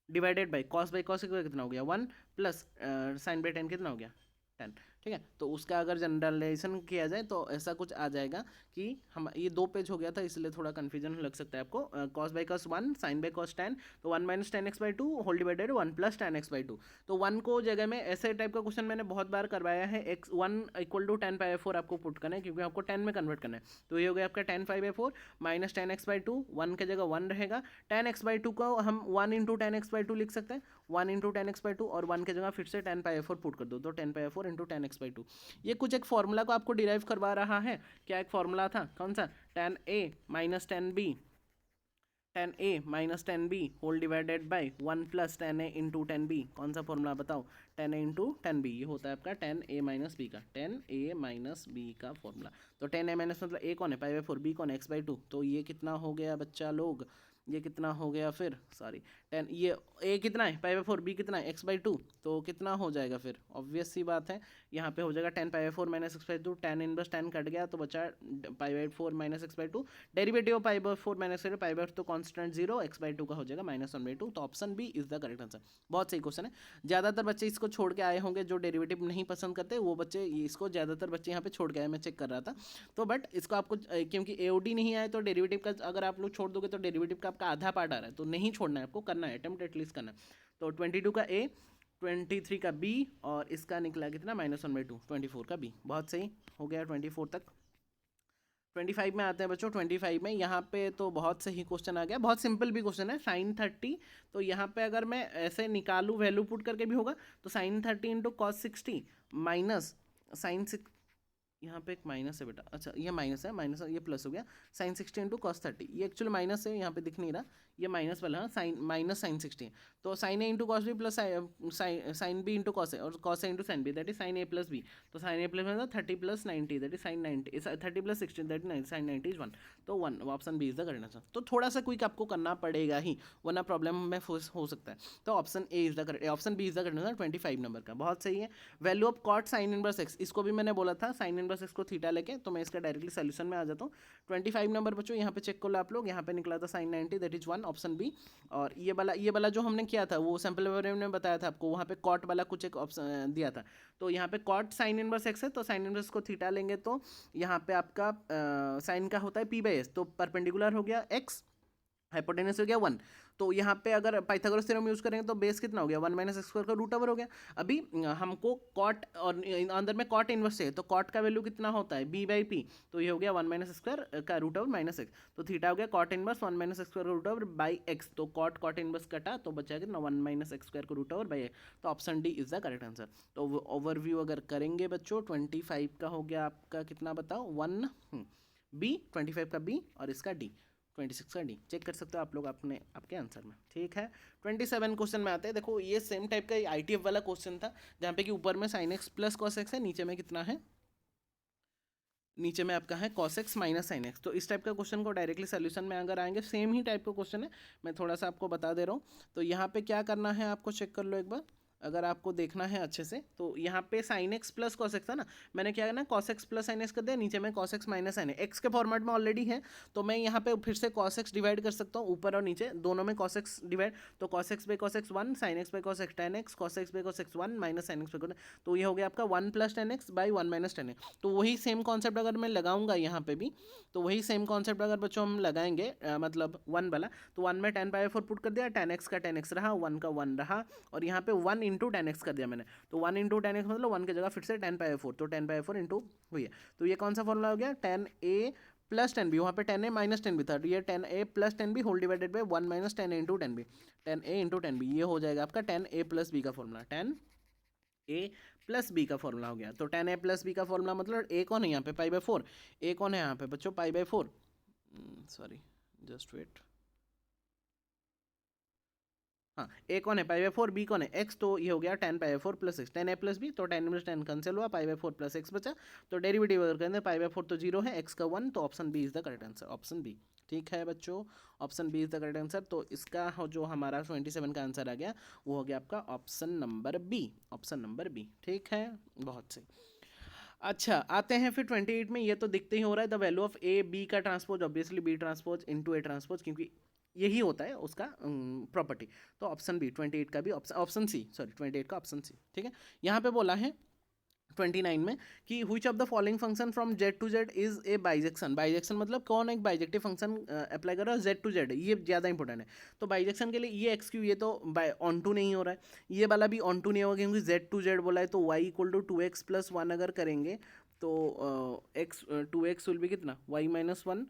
divided by cos by cos कितना हो गया 1, प्लस साइन बाई 10 कितना हो गया 10, ठीक है। तो उसका अगर जनरलाइजेशन किया जाए तो ऐसा कुछ आ जाएगा कि हम ये 2 पेज हो गया था इसलिए थोड़ा कन्फ्यूजन लग सकता है आपको, cos by cos 1 sine by cos 10, तो 1 minus 10x/2 whole divided 1 plus 10x/2। तो 1 को जगह में ऐसे टाइप का क्वेश्चन मैंने बहुत बार करवाया है, x 1 इक्वल टू 10π/4 आपको पुट करना है क्योंकि आपको 10 में कन्वर्ट करना है। तो ये हो गया आपका 10π/4 माइनस 10x/2, 1 के जगह 1 रहेगा, 10x/2 को हम 1 इंटू 10x/2 लिख सकते हैं, 1 इंटू 10x/2, और 1 के जगह फिर से 10π/4 पुट कर दो, तो 10π/4 इंटू 10x/2। ये कुछ एक फॉर्मूला को आपको डिराइव करवा रहा है, क्या एक फॉर्मूला था कौन सा, tan a minus tan a minus tan b whole divided by 1 plus tan a into tan b, कौन सा फॉर्मूला बताओ, tan a into tan b, ये होता है आपका tan a माइनस b का, tan a माइनस b का formula. तो tan a माइनस मतलब a कौन है π/4, b कौन है x/2, तो ये कितना हो गया बच्चा लोग, ये कितना हो गया फिर, सॉरी 10, ये a कितना है π/4, b कितना है x/2, तो कितना हो जाएगा फिर, ऑब्वियस सी बात है यहाँ पे हो जाएगा 10π/4 minus x/2, tan inverse 10 cut गया तो बचा π/4 minus x/2, derivative of π/4 minus π/4 तो कांस्टेंट 0, x/2 का हो जाएगा -1/2, तो option B is the correct answer. बहुत सही क्वेश्चन है, ज़्यादातर बच्चे इसको छोड़ के आए होंगे, जो डेरिवेटिव नहीं पसंद करते वो बच्चे इसको ज़्यादातर बच्चे यहाँ पे छोड़ के आए, मैं चेक कर रहा था। तो बट इसको आपको क्योंकि AOD नहीं आए तो डेरिवेटिव का अगर आप लोग छोड़ दोगे तो डेरिवेटिव का आपका आधा पार्ट आ रहा है, तो नहीं छोड़ना है आपको, करना है अटेम्प्ट एटलीस्ट करना है। तो 22 का A, 23 का B, और इसका निकला कितना -1/2, 24 का B। बहुत सही हो गया 24 तक। 25 में आते हैं बच्चों, 25 में यहाँ पे तो बहुत सही क्वेश्चन आ गया, बहुत सिंपल भी क्वेश्चन है, sin 30। तो यहाँ पे अगर मैं ऐसे निकालूँ वैल्यू पुट करके भी होगा, तो sin 30 into cos 60 minus sine 6, यहाँ पे एक माइनस है बेटा, अच्छा ये माइनस है, माइनस ये प्लस हो गया, साइन 60 इंटू कॉस 30, ये एक्चुअली माइनस है, यहाँ पे दिख नहीं रहा, ये माइनस वाला है, साइन माइनस साइन 60, तो sine A into cos B plus sine B into cos A, और cos A into sine B, that is sine A plus B. तो साइन ए प्लस मतलब 30 plus 90, that is sine 90, 30 plus 60 that is sine 90 is 1, तो 1, option B is the correct answer. तो थोड़ा सा quick आपको करना पड़ेगा ही, वरना प्रॉब्लम में हो सकता है। तो option A is the correct, option B is the correct answer 25 नंबर का। बहुत सही है। Value of cot sine inverse x, इसको भी मैंने बोला था साइन इनवर्स एक्स को थीटा लेके, तो मैं इसका डायरेक्टली सोल्यूशन में आ जाता हूँ। 25 नंबर बच्चों यहाँ पे चेक कर लो आप लोग, यहाँ पे निकला था sine 90, that is 1, option B. और ये वाला जो हमने किया था वो सैम्पल पेपर में बताया था आपको, वहाँ पे कॉट वाला कुछ एक ऑप्शन दिया था, तो यहाँ पे कॉट साइन इनवर्स एक्स है, तो साइन इनवर्स को थीटा लेंगे तो यहाँ पे आपका साइन का होता है p/s, तो परपेंडिकुलर हो गया x, हाइपोटेनस हो गया 1। तो यहाँ पे अगर पाइथागोरस थ्योरम यूज करेंगे तो बेस कितना हो गया 1 माइनस एक्स स्क्वायर का रूट ओवर हो गया। अभी हमको कॉट और अंदर में कॉट इनवर्स है, तो कॉट का वैल्यू कितना होता है b/p, तो ये हो गया 1 माइनस एक्स स्क्वायर का रूट ओवर माइनस एक्स, तो थीटा हो गया cot inverse 1 minus x square का रूट ओवर बाई एक्स, तो कॉट इनवर्स कटा तो बचा कितना 1 माइनस एक्स स्क्वायर का रूट ओवर बाई एक्स, तो option D is the correct answer. तो ओवरव्यू अगर करेंगे बच्चों 25 का हो गया आपका कितना बताओ 1 बी, 25 का बी और इसका डी, 26 का डी, चेक कर सकते हो आप लोग अपने आपके आंसर में, ठीक है। 27 क्वेश्चन में आते हैं। देखो ये सेम टाइप का ITF वाला क्वेश्चन था, जहाँ पे कि ऊपर में sign x plus cos x है, नीचे में कितना है, नीचे में आपका है cos x minus sine x. तो इस टाइप का क्वेश्चन को डायरेक्टली सोल्यूशन में अगर आएंगे, सेम ही टाइप का क्वेश्चन है, मैं थोड़ा सा आपको बता दे रहा हूँ। तो यहाँ पे क्या करना है आपको, चेक कर लो एक बार, अगर आपको देखना है अच्छे से तो यहाँ पे sign x plus cos x था ना, मैंने क्या करना cos x plus sine x कर दिया, नीचे में cos x minus sine x के फॉर्मेट में ऑलरेडी है, तो मैं यहाँ पे फिर से कॉस एक्स डिवाइड कर सकता हूँ ऊपर और नीचे दोनों में कॉस एक्स डिवाइड, तो cos x by cos x 1, sine x by cos x ten x, cos x by cos x 1 minus sine x by cos, तो ये हो गया आपका 1 plus ten x by 1 minus ten x. तो वही same concept अगर मैं लगाऊंगा यहाँ पे भी, तो वही सेम कॉन्सेप्ट अगर बच्चों हम लगाएंगे मतलब 1 वाला, तो 1 में टेन पाई 4 पुट कर दिया, टेन एक्स का टेन एक्स रहा, 1 का 1 रहा, और यहाँ पे 1 इंटू टेन एक्स कर दिया मैंने, तो 1 इंटू टेन एक्स मतलब 1 की जगह फिर से टेन पाई 4, तो टेन पाई 4 इंटू हुई है, तो ये कौन सा फॉर्मूला हो गया, tan A plus tan B, वहाँ पे tan A minus tan B था, तो ये tan A plus tan B whole divided by 1 minus tan A into tan B, tan A into tan B, ये हो जाएगा आपका टेन ए प्लस बी का formula, tan A plus B का formula हो गया। तो टेन ए प्लस बी का फॉर्मूला मतलब ए कौन है यहाँ पे, पाई बाई 4, ए कौन है यहाँ पे बच्चों, pi by 4, sorry just wait, हाँ ए कौन है, पाई बाई 4, बी कौन है एक्स, तो ये हो गया tan pi by 4 plus x, tan A plus B, तो टेन इनवर्स टेन कैंसिल हुआ, पाई बाई 4 प्लस एक्स बचा, तो डेरिवेटिव अगर करेंगे पाई बाई 4 तो 0 है, एक्स का 1, तो option B is the correct answer, option B. ठीक है बच्चों, option B is the correct answer, तो इसका जो हमारा 27 का आंसर आ गया वो हो गया आपका option number B, option number B. ठीक है, बहुत सही। अच्छा आते हैं फिर 28 में, ये तो दिखते ही हो रहा है, the value of A B का transpose obviously B transpose into A transpose, क्योंकि यही होता है उसका प्रॉपर्टी, तो ऑप्शन बी 28 का भी, ऑप्शन सी सॉरी 28 का ऑप्शन सी। ठीक है, यहाँ पे बोला है 29 में कि which of the following function from Z to Z is a bijection, bijection मतलब कौन एक बाइजेक्टिव फंक्शन अप्लाई कर रहा है जेड टू जेड, ये ज़्यादा इंपॉर्टेंट है। तो बाइजेक्शन के लिए ये एक्स क्यू, ये तो ऑन टू नहीं हो रहा है, ये वाला भी ऑन टू नहीं होगा क्योंकि जेड टू जेड बोला है, तो Y equal to 2x plus 1 अगर करेंगे तो एक्स 2x विल भी कितना, Y minus one,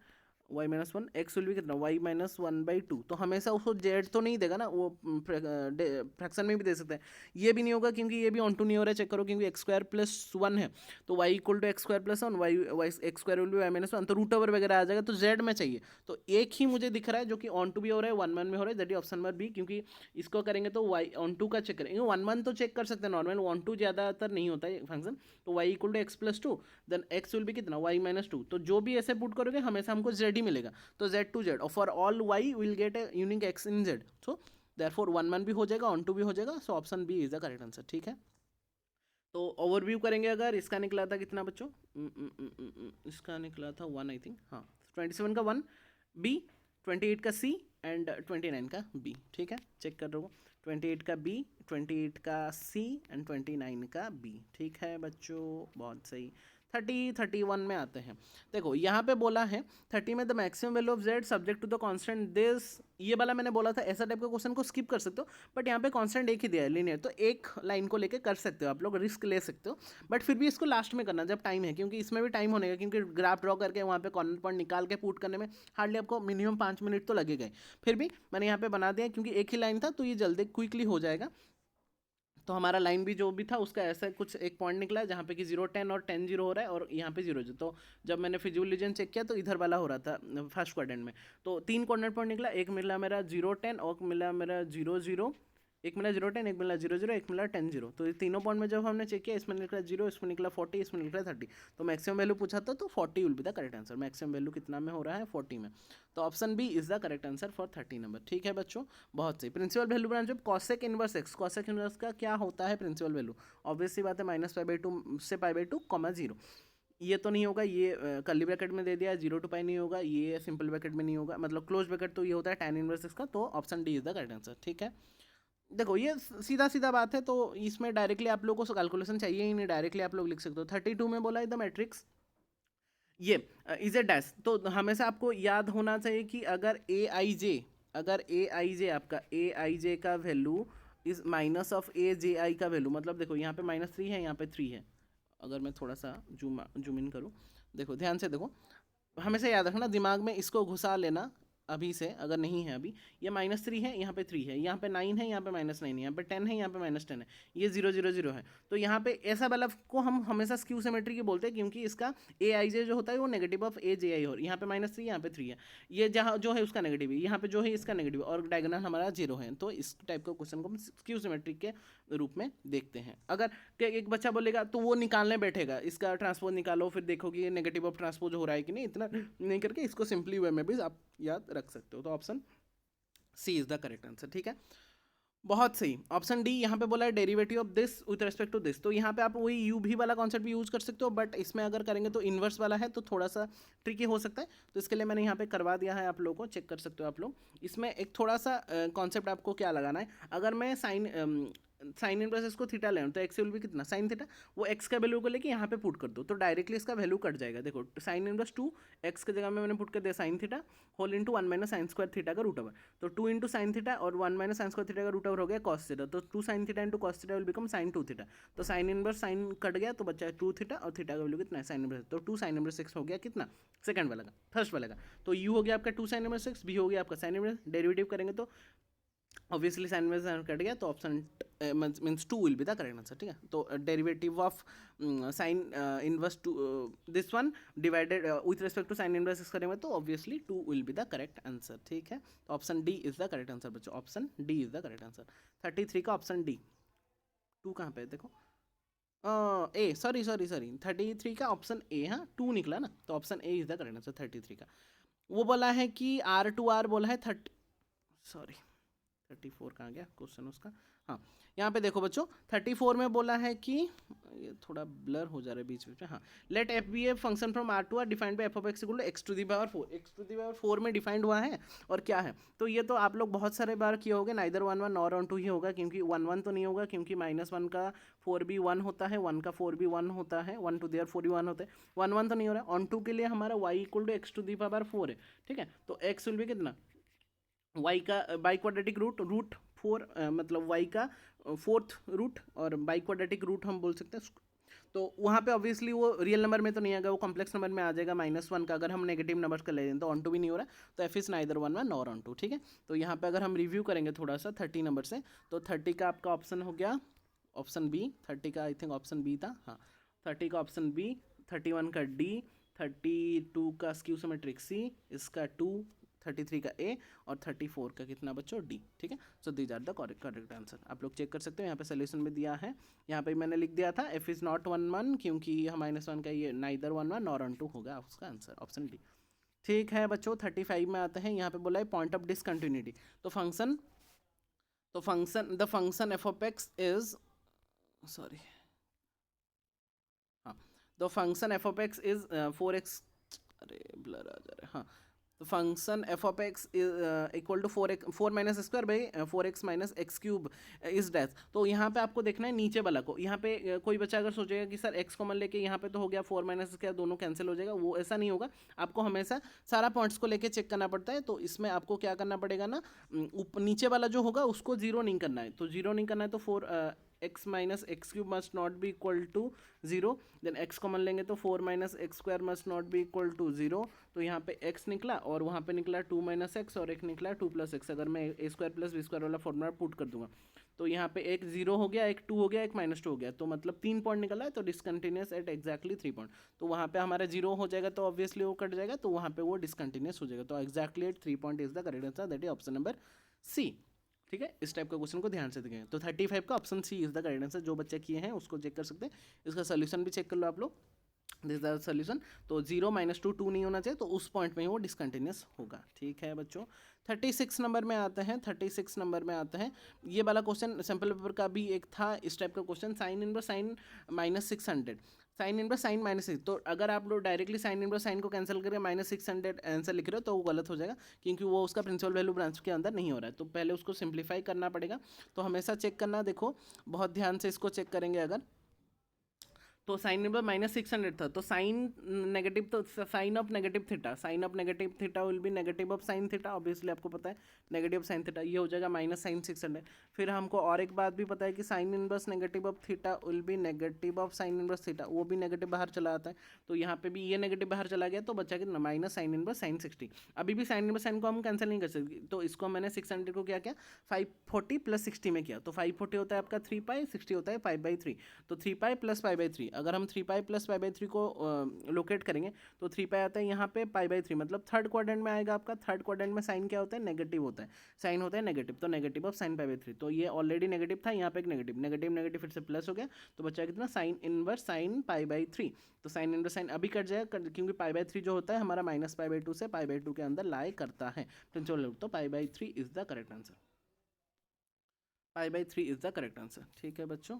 Y minus one, X will be कितना, Y minus one by two, तो हमेशा उसको जेड तो नहीं देगा ना, वो फ्रैक्शन में भी दे सकता है, ये भी नहीं होगा क्योंकि ये भी ऑन टू नहीं हो रहा है, चेक करो क्योंकि एक्स स्क्वायर प्लस वन है, तो Y equal to X square plus one, Y Y X square will be Y minus one, तो रूट ओवर वगैरह आ जाएगा, तो जेड में चाहिए, तो एक ही मुझे दिख रहा है जो कि ऑन टू भी हो रहा है, वन वन में हो रहा है, that is option number B, क्योंकि इसको करेंगे तो वाई ऑन टू का चेक करेंगे, वन वन तो चेक कर सकते हैं नॉर्मल, वन टू ज़्यादातर नहीं होता है फंक्शन, तो Y equal to X plus two, then X will be कितना, वाई माइनस टू, तो जो भी ऐसे पुट करोगे हमेशा हमको जेड ही मिलेगा, तो जेड टू जेड, और for all Y will get a unique X in Z, so therefore one one भी हो जाएगा, ऑन टू भी हो जाएगा, so option B is the correct answer. ठीक है, तो ओवरव्यू करेंगे, अगर इसका निकला था कितना बच्चों, इसका निकला था 1 आई थिंक, हाँ 27 का 1 बी, 28 का सी एंड 29 का बी। ठीक है, चेक कर रहा हूँ, 28 का बी, 28 का सी एंड 29 का बी। ठीक है बच्चों, बहुत सही। 31 में आते हैं, देखो यहाँ पे बोला है 30 में the maximum value of Z subject to the constant this, ये वाला मैंने बोला था ऐसा टाइप का क्वेश्चन को स्किप कर सकते हो, बट यहाँ पे कांस्टेंट एक ही दिया है लीनियर, तो एक लाइन को लेके कर सकते हो आप लोग, रिस्क ले सकते हो, बट फिर भी इसको लास्ट में करना जब टाइम है, क्योंकि इसमें भी टाइम होने का, क्योंकि ग्राफ ड्रॉ करके वहाँ पे कॉर्नर पॉइंट निकाल के पुट करने में हार्डली आपको मिनिमम 5 मिनट तो लगेगा ही, फिर भी मैंने यहाँ पे बना दिया क्योंकि एक ही लाइन था, तो ये जल्दी क्विकली हो जाएगा। तो हमारा लाइन भी जो भी था उसका ऐसा कुछ एक पॉइंट निकला है जहाँ पे कि 0 10 और 10 0 हो रहा है, और यहाँ पे 0 0, तो जब मैंने फिजिबल रीजन चेक किया तो इधर वाला हो रहा था फर्स्ट क्वाड्रेंट में, तो 3 कॉर्नर पॉइंट निकला, एक मिला मेरा 0 10 और मिला मेरा 0 0, एक मिला 0 10, एक मिला 0 0, एक मिला 10 0, तो ये तीनों पॉइंट में जब हमने चेक किया, इसमें निकला 0, इसमें निकला 40, इसमें निकला 30, तो मैक्सिमम वैल्यू पूछा था तो 40 will be the correct answer, maximum value कितना में हो रहा है 40 में, तो option B is the correct answer for 30 number. ठीक है बच्चों, बहुत सही। प्रिंसिपल वैल्यू ब्रांच जब cosec inverse X, cosec inverse का क्या होता है प्रिंसिपल वैल्यू, ऑब्वियसली बात है माइनस पाई बाई टू से पाई बाई टू कॉमा 0, ये तो नहीं होगा, ये कर्ली ब्रैकेट में दे दिया, 0 टू पाई नहीं होगा, ये सिंपल ब्रैकेट में नहीं होगा, मतलब क्लोज ब्रैकेट तो ये होता है tan इनवर्स एक्स का, तो option D is the correct answer. ठीक है, देखो ये सीधा सीधा बात है, तो इसमें डायरेक्टली आप लोगों को कैलकुलेशन चाहिए ही नहीं, डायरेक्टली आप लोग लिख सकते हो। 32 में बोला है द मैट्रिक्स ये इज ए डैश, तो हमेशा आपको याद होना चाहिए कि अगर ए आई जे आपका ए आई जे का वैल्यू इज माइनस ऑफ ए जे आई का वैल्यू, मतलब देखो यहाँ पे -3 है, यहाँ पे 3 है, अगर मैं थोड़ा सा जूम इन करूँ, देखो ध्यान से देखो, हमेशा याद रखना, दिमाग में इसको घुसा लेना अभी से, अगर नहीं है अभी, ये -3 है, यहाँ पे 3 है, यहाँ पे 9 है, यहाँ पे -9 है, यहाँ पे 10 है, यहाँ पे -10 है, ये 0 0 0 है, तो यहाँ पे ऐसा वाला को हम हमेशा स्क्यू सिमेट्री की बोलते हैं, क्योंकि इसका ए आई जे जो होता है वो नेगेटिव ऑफ ए जे आई हो, यहाँ पे -3, यहाँ पे 3 है, ये जहाँ जो है उसका नेगेटिव है, यहाँ पे जो है इसका नेगेटिव, और डायगोनल हमारा 0 है, तो इस टाइप का क्वेश्चन को हम स्क्यू सिमेट्री के रूप में देखते हैं। अगर एक बच्चा बोलेगा तो वो निकालने बैठेगा, इसका ट्रांसपोज निकालो, फिर देखोगे ये नेगेटिव ऑफ ट्रांसपोज हो रहा है कि नहीं, इतना नहीं करके इसको सिंपली वे में भी आप याद रख सकते हो, तो option C is the correct answer. ठीक है, बहुत सही, ऑप्शन डी यहाँ पे बोला है derivative of this with respect to this. तो यहाँ पे आप वही यू भी वाला कॉन्सेप्ट भी यूज कर सकते हो, बट इसमें अगर करेंगे तो इन्वर्स वाला है तो थोड़ा सा ट्रिकी हो सकता है। तो इसके लिए मैंने यहाँ पे करवा दिया है, आप लोगों को चेक कर सकते हो आप लोग। इसमें एक थोड़ा सा कॉन्सेप्ट आपको क्या लगाना है, अगर मैं साइन इनवर्स इसको थीटा ले तो एक्स विल भी कितना साइन थीटा, वो एक्स का वैल्यू को लेके यहाँ पे पुट कर दो तो डायरेक्टली इसका वैल्यू कट जाएगा। देखो साइन इनवर्स 2 एक्स की जगह में मैंने पुट कर दिया sine theta whole into 1 minus sine square theta का रूट ओवर। तो 2 इंटू साइन थीटा और 1 माइनस साइन स्क्वायर थीटा का रूट ओवर हो गया कॉस थीटा। तो 2 sine theta into cos theta will become sine 2 theta. तो साइन इनवर्स साइन कट गया तो बचा है 2 थीटा और थीटा का वैल्यू कितना है साइन इनवर्स। तो 2 साइन इनवर्स 6 हो गया कितना सेकंड वाला का, फर्स्ट वाला का। तो यू हो गया आपका 2 साइन इनवर्स 6, बी हो गया आपका साइन इनवर्स। डेरिवेटिव करेंगे तो ऑब्वियसली साइन इनवर्स कट गया तो option means 2 will be the correct answer. ठीक है, तो derivative of sine inverse to this one divided with respect to sine inverse करेंगे तो obviously 2 will be the correct answer. ठीक है, तो option D is the correct answer बच्चों, option D is the correct answer. 33 का option D, 2 कहाँ पे है देखो, ए सॉरी सॉरी सॉरी 33 का ऑप्शन ए, हाँ 2 निकला ना, तो option A is the correct answer 33 का। वो बोला है कि R2R बोला है 30, सॉरी 34 कहाँ गया क्वेश्चन उसका, हाँ यहाँ पे देखो बच्चों 34 में बोला है कि ये थोड़ा ब्लर हो जा रहा है बीच बीच में, हाँ let F be a function from R to R defined by F of x equal to X to the power 4, X to the power 4 में डिफाइंड हुआ है और क्या है। तो ये तो आप लोग बहुत सारे बार किए होगे, नाइदर 1 1 नॉर ऑन 2 ही होगा, क्योंकि 1 1 तो नहीं होगा क्योंकि -1 का 4 भी 1 होता है, 1 का 4 भी 1 होता है, 1 टू देयर 4 भी 1 होता है, 1 1 तो नहीं हो रहा है। ऑन 2 के लिए हमारा y equal to X to the power 4 है। ठीक है, तो x विल भी कितना y का बाई क्वाड्रेटिक रूट रूट 4 मतलब y का फोर्थ रूट और बाई क्वाड्रेटिक रूट हम बोल सकते हैं। तो वहाँ पे ऑब्वियसली वो रियल नंबर में तो नहीं आएगा, वो कॉम्प्लेक्स नंबर में आ जाएगा -1 का। अगर हम नेगेटिव नंबर्स का ले लें तो ऑन टू भी नहीं हो रहा है, तो F is neither 1 1 nor on 2। ठीक है, तो यहाँ पे अगर हम रिव्यू करेंगे थोड़ा सा 30 नंबर से, तो 30 का आपका ऑप्शन हो गया ऑप्शन बी, 30 का आई थिंक ऑप्शन बी था, हाँ 30 का ऑप्शन बी, 31 का डी, 32 का स्क्यू सिमेट्रिक सी, इसका 2, 33 का ए और 34 का कितना बच्चों डी। ठीक है, so these are the correct answer. आप लोग चेक कर सकते हो, यहाँ पे सोल्यूशन में दिया है, यहाँ पे मैंने लिख दिया था एफ इज़ नॉट 1 1 क्योंकि -1 का ये नाइदर 1 1 नॉर ऑन 2 होगा उसका आंसर ऑप्शन डी। ठीक है बच्चों, 35 में आते हैं, यहाँ पे बोला है पॉइंट ऑफ डिसकंटिन्यूटी। तो function the function f of x is, sorry हाँ, the function f of x is 4x, अरे ब्लर आ जा रहा है, हाँ तो function f of x equal to 4 minus square by 4x minus x cube is dash. तो यहाँ पे आपको देखना है नीचे वाला को, यहाँ पे कोई बच्चा अगर सोचेगा कि सर x कॉमन लेके यहाँ पे तो हो गया 4 माइनस स्क्वायर, दोनों कैंसिल हो जाएगा, वो ऐसा नहीं होगा। आपको हमेशा सारा पॉइंट्स को लेके चेक करना पड़ता है। तो इसमें आपको क्या करना पड़ेगा ना, नीचे वाला जो होगा उसको जीरो नहीं करना है, तो जीरो नहीं करना है तो 4 x minus x cube must not be equal to 0, then x common लेंगे तो 4 minus x square must not be equal to 0। तो यहाँ पे x निकला और वहाँ पे निकला 2 माइनस एक्स और एक निकला 2 प्लस एक्स। अगर मैं ए स्क्वायर प्लस बी स्क्वायर वाला फॉर्मूला पुट कर दूंगा तो यहाँ पे एक 0 हो गया, एक 2 हो गया, एक -2 हो गया, तो मतलब 3 पॉइंट निकला है, तो डिसकंटिन्यूस एट एक्जैक्टली 3 पॉइंट। तो वहाँ पे हमारा 0 हो जाएगा तो ऑब्वियसली वो कट जाएगा, तो वहाँ पे वो डिसकंटिन्यूस हो जाएगा। तो exactly at 3 point is the correct answer, that is option number C. ठीक है, इस टाइप का क्वेश्चन को ध्यान से देखें। तो 35 का option C is the correct answer. जो बच्चे किए हैं उसको चेक कर सकते हैं, इसका सोल्यूशन भी चेक कर लो आप लोग, दिस द सोल्यूशन। तो 0 -2 2 नहीं होना चाहिए, तो उस पॉइंट में ही वो डिसकंटिन्यूस होगा। ठीक है बच्चों, 36 नंबर में आते हैं, 36 नंबर में आते हैं। ये वाला क्वेश्चन सैम्पल पेपर का भी एक था इस टाइप का question, sign inverse sign -600, sign inverse sign -6। तो अगर आप लोग डायरेक्टली साइन इनवर्स साइन को कैंसिल करके -600 आंसर लिख रहे हो तो वो गलत हो जाएगा, क्योंकि वो उसका प्रिंसिपल वैल्यू ब्रांच के अंदर नहीं हो रहा है। तो पहले उसको सिंप्लीफाई करना पड़ेगा। तो हमेशा चेक करना, देखो बहुत ध्यान से इसको चेक करेंगे अगर, तो साइन नंबर -600 था, तो साइन नेगेटिव, तो sine of negative theta, sine of negative theta will be negative of sine theta, obviously आपको पता है नेगेटिव साइन थीटा, ये हो जाएगा -sin600। फिर हमको और एक बात भी पता है कि sine inverse negative of theta will be negative of sine inverse theta, वो भी नेगेटिव बाहर चला आता है। तो यहाँ पे भी ये नेगेटिव बाहर चला गया, तो बचा कि माइनस साइन इनवर्स साइन 60। अभी भी साइन इनवर्स साइन को हम कैंसिल नहीं कर सकते, तो इसको मैंने 600 को क्या किया 540 + 60 में किया। तो 540 होता है आपका 3π, 60 होता है 5/3, तो 3π + π/3। अगर हम 3π + π/3 को लोकेट करेंगे तो 3π आता है यहाँ पे π/3, मतलब थर्ड क्वाड्रेंट में आएगा आपका। थर्ड क्वाड्रेंट में साइन क्या होता है, नेगेटिव होता है, साइन होता है नेगेटिव, तो नेगेटिव ऑफ साइन π/3। तो ये ऑलरेडी नेगेटिव था, यहाँ पे एक नेगेटिव नेगेटिव नेगेटिव फिर से प्लस हो गया, तो बच्चा कितना साइन इनवर्स साइन π/3। तो साइन इनवर्स साइन अभी कट जाएगा, क्योंकि π/3 जो होता है हमारा -π/2 से π/2 के अंदर लाई करता है प्रिंसिपल, तो π/3 is the correct answer. π/3 is the correct answer. ठीक है बच्चों,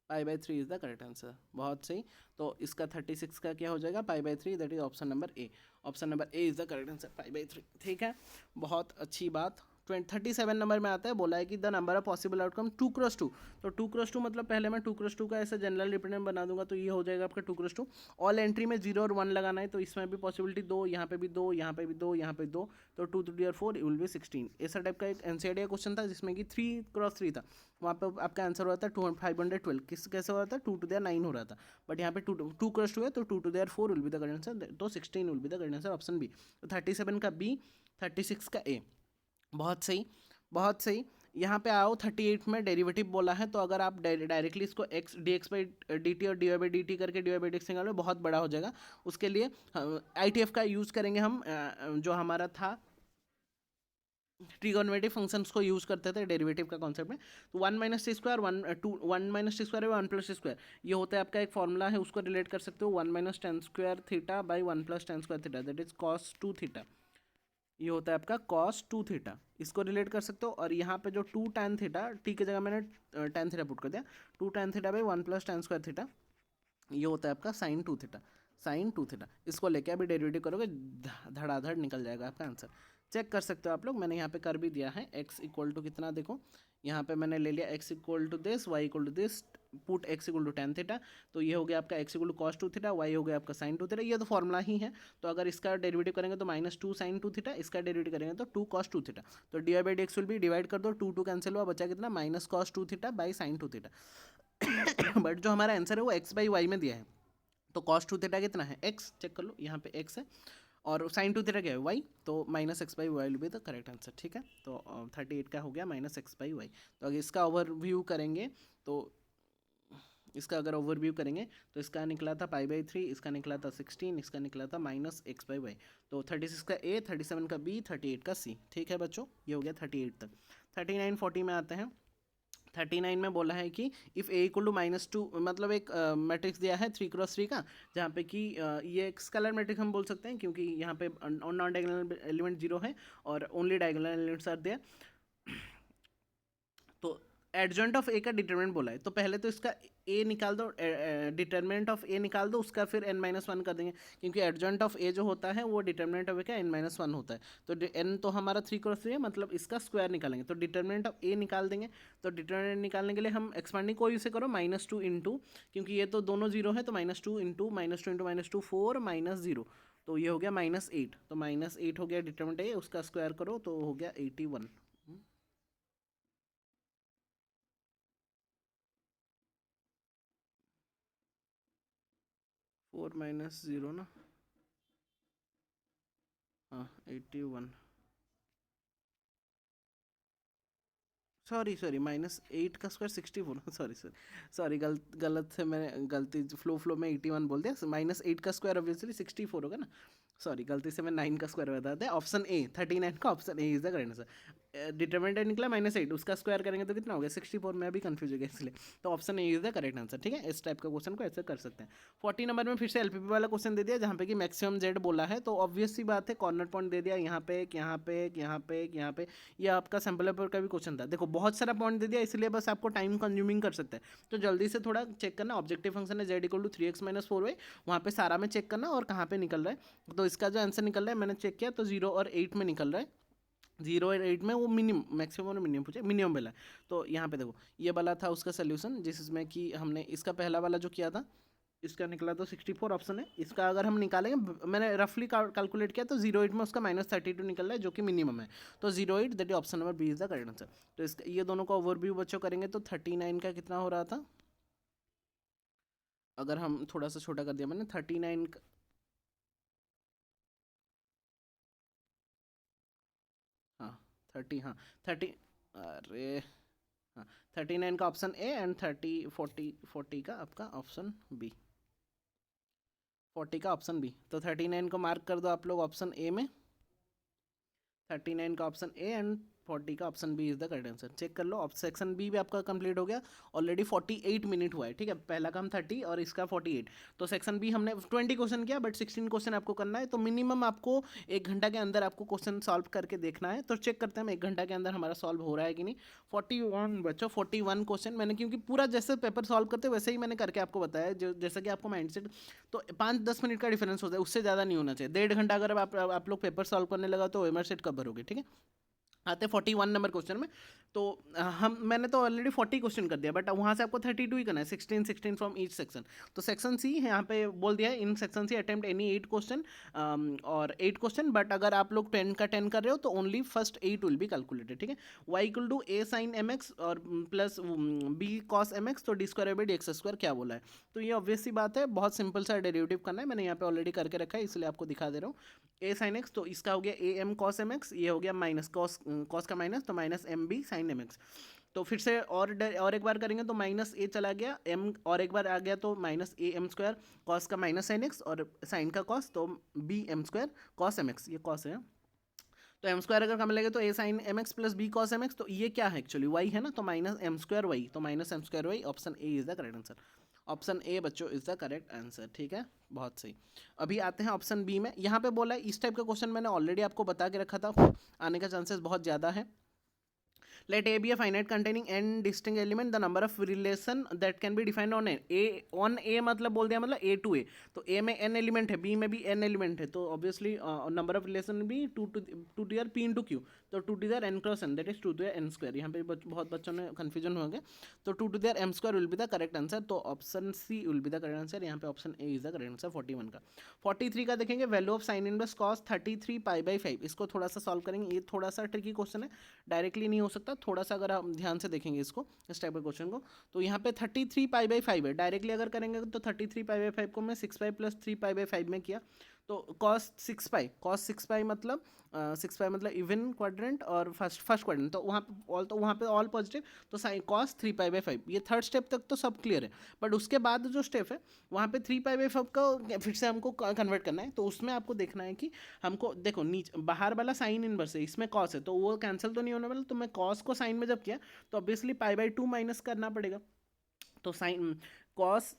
π/3 इज़ द करेक्ट आंसर, बहुत सही। तो इसका 36 का क्या हो जाएगा, π/3, that is option number A. Option number A is the correct answer, π/3। ठीक है, बहुत अच्छी बात। 37 नंबर में आता है, बोला है कि the number of possible outcome 2x2। तो 2x2 मतलब पहले मैं 2x2 का ऐसे जनरल रिप्रेजेंटेंट बना दूंगा, तो ये हो जाएगा आपका 2x2। ऑल एंट्री में 0 और 1 लगाना है, तो इसमें भी पॉसिबिलिटी 2, यहाँ पे भी 2, यहाँ पे भी 2, यहाँ पे 2, तो 2 2 4 विल बी 16। ऐसा टाइप का एक एनसीईआरटी क्वेश्चन था जिसमें कि 3x3 था, वहाँ पे आपका आंसर हो रहा था 512। किस कैसे हो रहा था, 2 to the 9 हो रहा था, बट यहाँ पे 2x2 है, तो 2 to the 4 will be the correct answer, तो 16 will be the correct answer, option B. तो 37 का बी, 36 का ए। बहुत सही, बहुत सही। यहाँ पे आओ, 38 में डेरिवेटिव बोला है, तो अगर आप डायरेक्टली इसको एक्स dx/dt और dy/dt करके dy/dx निकालो, बहुत बड़ा हो जाएगा। उसके लिए ITF का यूज़ करेंगे हम, जो हमारा था ट्रिगोनोमेट्रिक फंक्शंस को यूज़ करते थे डेरिवेटिव का कॉन्सेप्ट में। तो 1 - t², 1 - t² 1 + t², ये होता है आपका एक फॉर्मूला है, उसको रिलेट कर सकते हो 1 - tan² theta by 1 + tan² theta, that is cos 2 theta. ये होता है आपका cos 2 थीटा, इसको रिलेट कर सकते हो। और यहाँ पे जो 2 tan थीटा, टी की जगह मैंने tan थीटा पुट कर दिया, 2 tan theta by 1 + tan² theta, ये होता है आपका sin 2 थीटा, sin 2 थीटा। इसको लेके अभी डेरिवेटिव करोगे, धड़ाधड़ निकल जाएगा आपका आंसर। चेक कर सकते हो आप लोग, मैंने यहाँ पे कर भी दिया है। x इक्वल टू कितना, देखो यहाँ पे मैंने ले लिया x equal to this, y equal to this, put x equal to tan theta, तो ये हो गया आपका x equal to cos 2 theta, y हो गया आपका sin 2 थीटा। ये तो फॉर्मूला ही है, तो अगर इसका डेरिवेटिव करेंगे तो -2 sin 2 थीटा, इसका डेरिवेटिव करेंगे तो 2 cos 2 थीटा। तो dy/dx विल भी, डिवाइड कर दो, 2 कैंसिल हुआ, बचा कितना, -cos 2 theta by sin 2 theta. But जो हमारा आंसर है वो x/y में दिया है, तो cos 2 थीटा कितना है, x, चेक कर लो, यहाँ पे x है, और sin 2 थीटा क्या है, y, तो -x/y will be the correct answer. ठीक है, तो 38 का हो गया -x/y। तो अगर इसका ओवरव्यू करेंगे, तो इसका अगर ओवरव्यू करेंगे तो इसका निकला था π/3, इसका निकला था 16, इसका निकला था -x/y। तो 36 का ए, 37 का बी, 38 का सी। ठीक है बच्चों, ये हो गया 38 तक। 39 40 में आते हैं। 39 में बोला है कि इफ़ ए इक्वल टू -2, मतलब एक मैट्रिक्स दिया है 3x3 का, जहाँ पे कि ये एक स्केलर मैट्रिक्स हम बोल सकते हैं, क्योंकि यहाँ पे नॉन डायगोनल एलिमेंट 0 है और only diagonal elements are there. तो एडजॉइंट ऑफ ए का डिटरमिनेंट बोला है, तो पहले तो इसका ए निकाल दो, डिटरमिनेंट ऑफ ए निकाल दो, उसका फिर n-1 कर देंगे, क्योंकि एडजॉइंट ऑफ ए जो होता है वो डिटरमिनेंट ऑफ ए का n-1 होता है। तो n तो हमारा 3x3 है, मतलब इसका स्क्वायर निकालेंगे, तो डिटरमिनेंट ऑफ ए निकाल देंगे। तो डिटरमिनेंट निकालने के लिए हम एक्सपांडिंग को यूज़ करो, -2 इंटू, क्योंकि ये तो दोनों 0 है, तो -2 इंटू -2 4 -0, तो ये हो गया -8। तो -8 हो गया डिटरमिनेंट ए, उसका स्क्वायर करो तो हो गया 81। 4 -0 ना, हाँ 81, सॉरी -8 का स्क्वायर 64, सॉरी गलत से मैंने गलती फ्लो में 81 बोल दिया, -8 का स्क्वायर ऑब्वियसली 64 होगा ना, सॉरी गलती से मैं 9 का स्क्वायर बता दिया। ऑप्शन ए, 39 का option A is the correct answer. Determinant निकला -8, उसका स्क्वायर करेंगे तो कितना हो गया 64, में भी कंफ्यूज हो गया इसलिए, तो option A is the correct answer. ठीक है, इस टाइप का क्वेश्चन को ऐसे कर सकते हैं। 40 नंबर में फिर से एलपीपी वाला क्वेश्चन दे दिया, जहाँ पे कि मैक्सिमम जेड बोला है, तो ऑब्वियस सी बात है, कॉर्नर पॉइंट दे दिया, यहाँ पे एक, यहाँ पे एक, यहाँ पे एक, यहाँ पे, ये आपका सैम्पल पेपर का भी क्वेश्चन था। देखो बहुत सारा पॉइंट दे दिया, इसलिए बस आपको टाइम कंज्यूमिंग कर सकते हैं, तो जल्दी से थोड़ा चेक करना। ऑब्जेक्टिव फंक्शन है z = 3x - 4y, वहाँ पे सारा में चेक करना और कहाँ पे निकल रहा है। तो इसका जो आंसर निकल रहा है, मैंने चेक किया, तो 0 और 8 में निकल रहा है। 0 और 8 में वो मिनिमम, मैक्सिमम और मिनिमम पूछे, मिनिमम वाला है। तो यहाँ पे देखो, ये वाला था उसका सोल्यूशन, जिसमें कि हमने इसका पहला वाला जो किया था, इसका निकला तो 64 ऑप्शन है। इसका अगर हम निकालेंगे, मैंने रफली कैलकुलेट किया, तो 0 8 में उसका -32 निकल रहा है, जो कि मिनिमम है। तो 0 8, that option number B is the correct answer. तो इसका ये दोनों का ओवरव्यू बच्चों करेंगे, तो 39 का कितना हो रहा था, अगर हम थोड़ा सा छोटा कर दिया मैंने 39 का, हाँ 30, हाँ 30, अरे हाँ 39 का ऑप्शन ए, एंड 30 40 का आपका ऑप्शन बी, 40 का ऑप्शन बी। तो 39 को मार्क कर दो आप लोग ऑप्शन ए में, 39 का ऑप्शन ए, एंड 40 का option B is the correct answer. Check कर लो, सेक्शन बी भी आपका कंप्लीट हो गया, ऑलरेडी 48 मिनट हुआ है, ठीक है। पहला काम 30 और इसका 48, तो सेक्शन बी हमने 20 क्वेश्चन किया, बट 16 क्वेश्चन आपको करना है, तो मिनिमम आपको 1 घंटा के अंदर आपको क्वेश्चन सॉल्व करके देखना है। तो चेक करते हैं हम 1 घंटा के अंदर हमारा सॉल्व हो रहा है कि नहीं। 41 बच्चों, 41 क्वेश्चन मैंने, क्योंकि पूरा जैसे पेपर सॉल्व करते वैसे ही मैंने करके आपको बताया, जो जैसा कि आपको माइंडसेट, तो 5-10 मिनट का डिफरेंस होता है, उससे ज़्यादा नहीं होना चाहिए। 1.5 घंटा अगर आप लोग पेपर सॉल्व करने लगा तो एमआर सेट कब भरोगे, ठीक है। आते 41 नंबर क्वेश्चन में, तो मैंने तो ऑलरेडी 40 क्वेश्चन कर दिया, बट वहाँ से आपको 32 ही करना है, 16 फ्रॉम ईच सेक्शन। तो सेक्शन सी यहाँ पे बोल दिया है, in section C attempt any 8 question और 8 क्वेश्चन, बट अगर आप लोग 10 का 10 कर रहे हो तो only first 8 will be calculated, ठीक है। Y equal to A sine M x और plus B cos M x, तो d square by D x square क्या बोला है। तो ये ऑब्वियस सी बात है, बहुत सिंपल सा डेरिवेटिव करना है, मैंने यहाँ पे ऑलरेडी करके रखा है, इसलिए आपको दिखा दे रहा हूँ। ए साइन एक्स, तो इसका हो गया A M cos M x, ये हो गया माइनस कॉस का माइनस, तो minus M B sine M x. तो फिर से और एक बार करेंगे तो माइनस ए चला गया, एम और एक बार आ गया तो minus A m square, cos का माइनस साइन एक्स और साइन का कॉस, तो B m square cos M x, ये कॉस है। तो एम स्क्वायर अगर कम लगे तो A sine M x plus B cos M x, तो ये क्या है एक्चुअली वाई है ना, तो माइनस एम स्क्वायर वाई, तो minus m square y, option A is the correct answer. Option A बच्चों इज द करेक्ट आंसर, ठीक है, बहुत सही। अभी आते हैं ऑप्शन बी में, यहाँ पे बोला है इस टाइप का क्वेश्चन मैंने ऑलरेडी आपको बता के रखा था, आने का चांसेस बहुत ज़्यादा है। Let A be a finite containing n distinct element, the number of relation that can be defined on A. On A मतलब बोल दिया मतलब A to A, तो A में n एलिमेंट है, B में भी n एलिमेंट है, तो ऑब्वियसली नंबर ऑफ रिलेशन भी 2 to there P into Q, तो 2 to there n cross n, that is 2 to there n square. यहाँ पे बहुत बच्चों ने कन्फ्यूजन हो गया, तो 2 to there m square will be the correct answer, तो option C will be the correct answer. यहाँ पे option A is the correct answer 41 का। 43 का देखेंगे, value of sine inverse cos 33 pi by 5, इसको थोड़ा सा सॉल्व करेंगे, ये थोड़ा सा ट्रिकी क्वेश्चन है, डायरेक्टली नहीं हो सकता, थोड़ा सा अगर हम ध्यान से देखेंगे इसको, इस टाइप के क्वेश्चन को, तो यहाँ पे 33 पाई बाई 5 है, डायरेक्टली अगर करेंगे तो 33 पाई बाई 5 को मैं 6 पाई प्लस 3 पाई बाई 5 में किया, तो कॉस 6 पाई मतलब 6 पाई मतलब इवन क्वाड्रेंट और फर्स्ट क्वाड्रेंट, तो वहाँ पे ऑल पॉजिटिव, तो साइन कॉस 3 पाई बाई 5, ये थर्ड स्टेप तक तो सब क्लियर है। बट उसके बाद जो स्टेप है वहाँ पे 3 पाई बाई 5 का फिर से हमको कन्वर्ट करना है, तो उसमें आपको देखना है कि हमको देखो नीचे बाहर वाला साइन इनवर्स है, इसमें कॉस है, तो वो कैंसिल तो नहीं होने वाला, तो मैं कॉस को साइन में जब किया तो ऑब्वियसली पाई बाई 2 माइनस करना पड़ेगा, तो साइन कॉस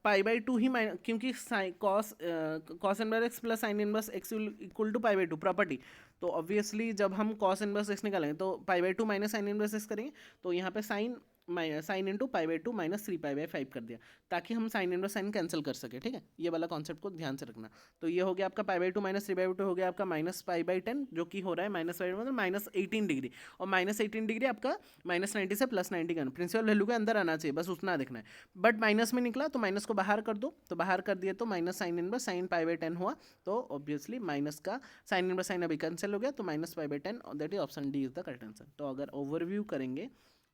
पाई बाई 2 ही माइनस, क्योंकि cos inverse x plus sine inverse x equal to pi by 2 property, तो ऑब्वियसली जब हम कॉस इनवर्स एक्स निकालेंगे तो pi by 2 minus sine inverse x करेंगे, तो यहाँ पे sine into pi by 2 minus 3 pi by 5 कर दिया, ताकि हम साइन इनवर्स साइन कैंसिल कर सके, ठीक है। ये वाला कॉन्सेप्ट को ध्यान से रखना। तो ये हो गया आपका पाई बाई 2 माइनस 3 बाई 2 हो गया आपका माइनस पाई बाई 10, जो कि हो रहा है माइनस पाई मतलब माइनस 18 डिग्री, और माइनस 18 डिग्री आपका माइनस 90 से प्लस 90 का प्रिंसिपल वैल्यू के अंदर आना चाहिए, बस उतना देखना है। बट माइनस में निकला तो माइनस को बाहर कर दो, तो बाहर कर दिया तो minus sine inverse sine pi by 10 हुआ, तो ऑब्वियसली माइनस का साइन इनवर्स साइन अभी कैंसिल हो गया, तो minus pi by 10, that is option D is the correct answer. तो अगर ओवरव्यू करेंगे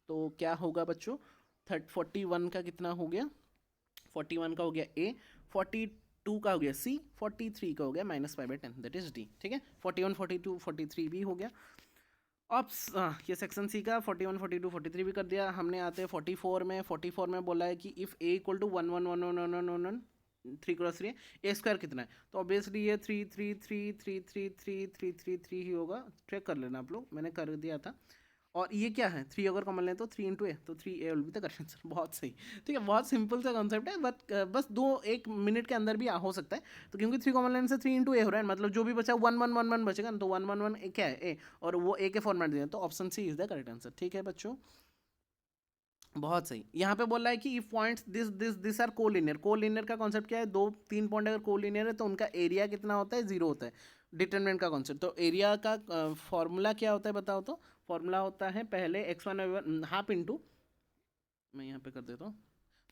तो क्या होगा बच्चों, 41 का कितना हो गया, 41 का हो गया ए, 42 का हो गया सी, 43 का हो गया minus pi by 10, that is D, ठीक है। 41 42 43 भी हो गया। अब ये सेक्शन सी का 41 42 43 भी कर दिया हमने। आते हैं 44 में बोला है कि if A equal to 1 1 1 1 1 1 1 3 cross 3 A square कितना है, तो ऑब्वियसली ये 3 3 3 3 3 3 3 3 3 ही होगा, चेक कर लेना आप लोग, मैंने कर दिया था। और ये क्या है 3 अगर कॉमन लें तो 3 इंटू ए, तो 3 A will be the correct answer, बहुत सही, ठीक है। बहुत सिंपल सा कॉन्सेप्ट है, बट बस 1 मिनट के अंदर भी हो सकता है, तो क्योंकि 3 कॉमन लेने से 3 इंटू ए हो रहा है, मतलब जो भी बचा 1 1 1 1 बचेगा ना, तो 1 1 1 क्या है ए, और वो ए के फॉर्मेट दिए, तो option C is the correct answer, ठीक है बच्चों, बहुत सही। यहाँ पे बोल रहा है कि if points this are collinear का कॉन्सेप्ट क्या है, 2-3 पॉइंट अगर कोलिनियर है तो उनका एरिया कितना होता है, 0 होता है, डिटरमिनेंट का कॉन्सेप्ट। तो एरिया का फॉर्मूला क्या होता है बताओ, तो फॉर्मूला होता है पहले x1 हाफ इंटू, मैं यहाँ पे कर देता हूँ,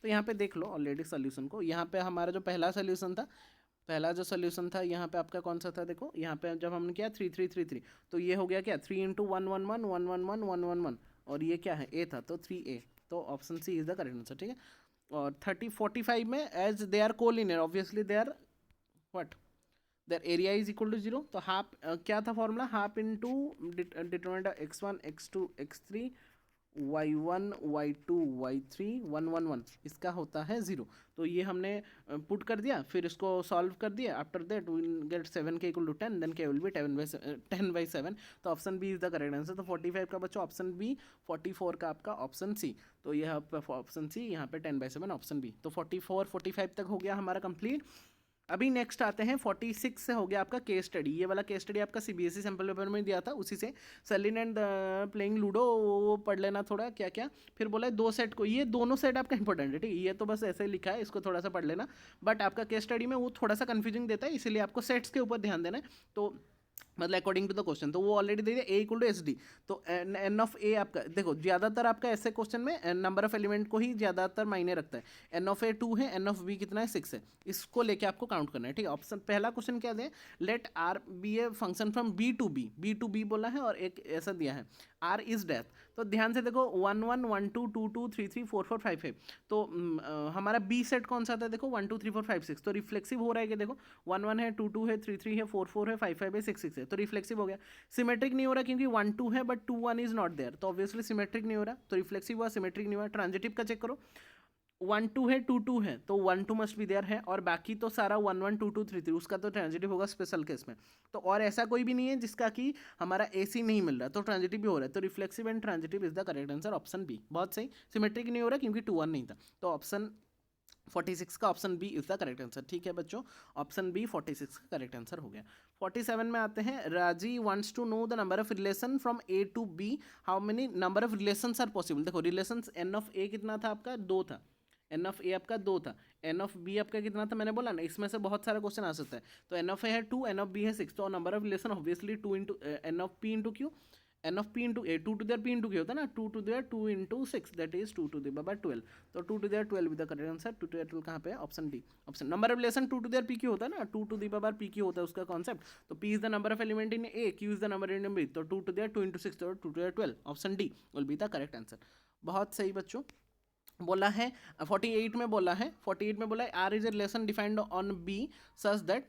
तो यहाँ पे देख लो ऑलरेडी सोल्यूशन को, यहाँ पे हमारा जो पहला सोल्यूशन था, यहाँ पे आपका कौन सा था, देखो यहाँ पे जब हमने किया 3 3 3 3, तो ये हो गया क्या 3 इंटू 1 1 1 1 1 1 1 1 1, और ये क्या है ए था, तो 3a, तो option C is the correct answer, ठीक है। और 45 में as they are collinear obviously they are what, their area is equal to 0, तो हाफ क्या था formula, half into determinant x1 x2 x3 y1 y2 y3 1 1 1 इसका होता है 0। तो ये हमने पुट कर दिया, फिर इसको सॉल्व कर दिया। After that we get 7k equal to 10, then k will be 10/7। तो option B is the correct answer. तो 45 का बच्चों ऑप्शन बी, 44 का आपका ऑप्शन सी। तो यह ऑप्शन सी, यहाँ पे 10/7 ऑप्शन बी। तो 44 45 तक हो गया हमारा कंप्लीट। अभी नेक्स्ट आते हैं 46 से हो गया आपका केस स्टडी। ये वाला केस स्टडी आपका सीबीएसई सैंपल पेपर में दिया था, उसी से सेलिन एंड प्लेइंग लूडो वो पढ़ लेना थोड़ा क्या क्या। फिर बोला है 2 सेट को, ये दोनों सेट आपका इंपॉर्टेंट है, ठीक है। ये तो बस ऐसे ही लिखा है, इसको थोड़ा सा पढ़ लेना। बट आपका केस स्टडी में वो थोड़ा सा कन्फ्यूजिंग देता है, इसीलिए आपको सेट्स के ऊपर ध्यान देना है। तो मतलब अकॉर्डिंग टू द क्वेश्चन, तो वो ऑलरेडी दे दिया ए इक्वल टू एस डी। तो एन ऑफ ए आपका देखो, ज़्यादातर आपका ऐसे क्वेश्चन में नंबर ऑफ एलिमेंट को ही ज़्यादातर मायने रखता है। एन ऑफ ए 2 है, एन ऑफ बी कितना है 6 है, इसको लेके आपको काउंट करना है, ठीक है। ऑप्शन पहला क्वेश्चन क्या दे, let R be a function from B to B, B to B बोला है, और एक ऐसा दिया है आर इज डेथ। तो ध्यान से देखो 1 1 1 2 2 2 3 3 4 4 5 5। तो हमारा बी सेट कौन सा था, देखो 1 2 3 4 5 6। तो रिफ्लेक्सिव हो रहा है कि देखो 1 1 है, 2 2 है, 3 3 है, 4 4 है, 5 5 है, 6 6 है। तो रिफ्लेक्सिव हो गया। सिमेट्रिक नहीं हो रहा क्योंकि 1 2 है बट 2 1 इज नॉट देयर, तो ऑब्वियसली सिमेट्रिक नहीं हो रहा। तो रिफ्लेक्सिव हुआ, सिमेट्रिक नहीं हुआ। ट्रांजिटिव का चेक करो, 1 2 है, 2 2 है, तो 1 2 मस्ट बी देयर है, और बाकी तो सारा 1 1 2 2 3 3, उसका तो ट्रांजिटिव होगा स्पेशल केस में। तो और ऐसा कोई भी नहीं है जिसका कि हमारा एसी नहीं मिल रहा, तो ट्रांजिटिव भी हो रहा है। तो reflexive and transitive is the correct answer, option B. बहुत सही। सिमेट्रिक नहीं हो रहा क्योंकि 2 1 नहीं था, तो ऑप्शन 46 का option B is the correct answer, ठीक है बच्चों। ऑप्शन बी 46 का करेक्ट आंसर हो गया। 47 में आते हैं, Raji wants to know the number of relation from A to B, how many number of relations are possible. देखो रिलेशंस एन ऑफ ए कितना था आपका, 2 था। एन ऑफ ए आपका 2 था। एन ऑफ बी आपका कितना था, मैंने बोला ना, इसमें से बहुत सारा क्वेश्चन आ सकता है। तो एन ऑफ ए है 2, एन ऑफ बी है 6, तो number of relation obviously 2 into N of P into Q, N of P into A, 2 to there P into Q होता है ना, 2 to there 2 into 6, that is 2 to the power 12। तो 2 to there 12 with the correct answer. 2 to there 12 कहाँ पे है, option D. Option number of relation 2 to there P Q होता है ना, 2 to the power P Q होता है उसका कॉन्सेप्ट। तो P is the number of element in A, Q is the number in B, तो 2 टू देयर 2 इंटू 6, तो 2 to there 12, option D will be the correct answer. बहुत सही बच्चों। बोला है 48 में बोला है, 48 में बोला है R is a relation defined on B such that,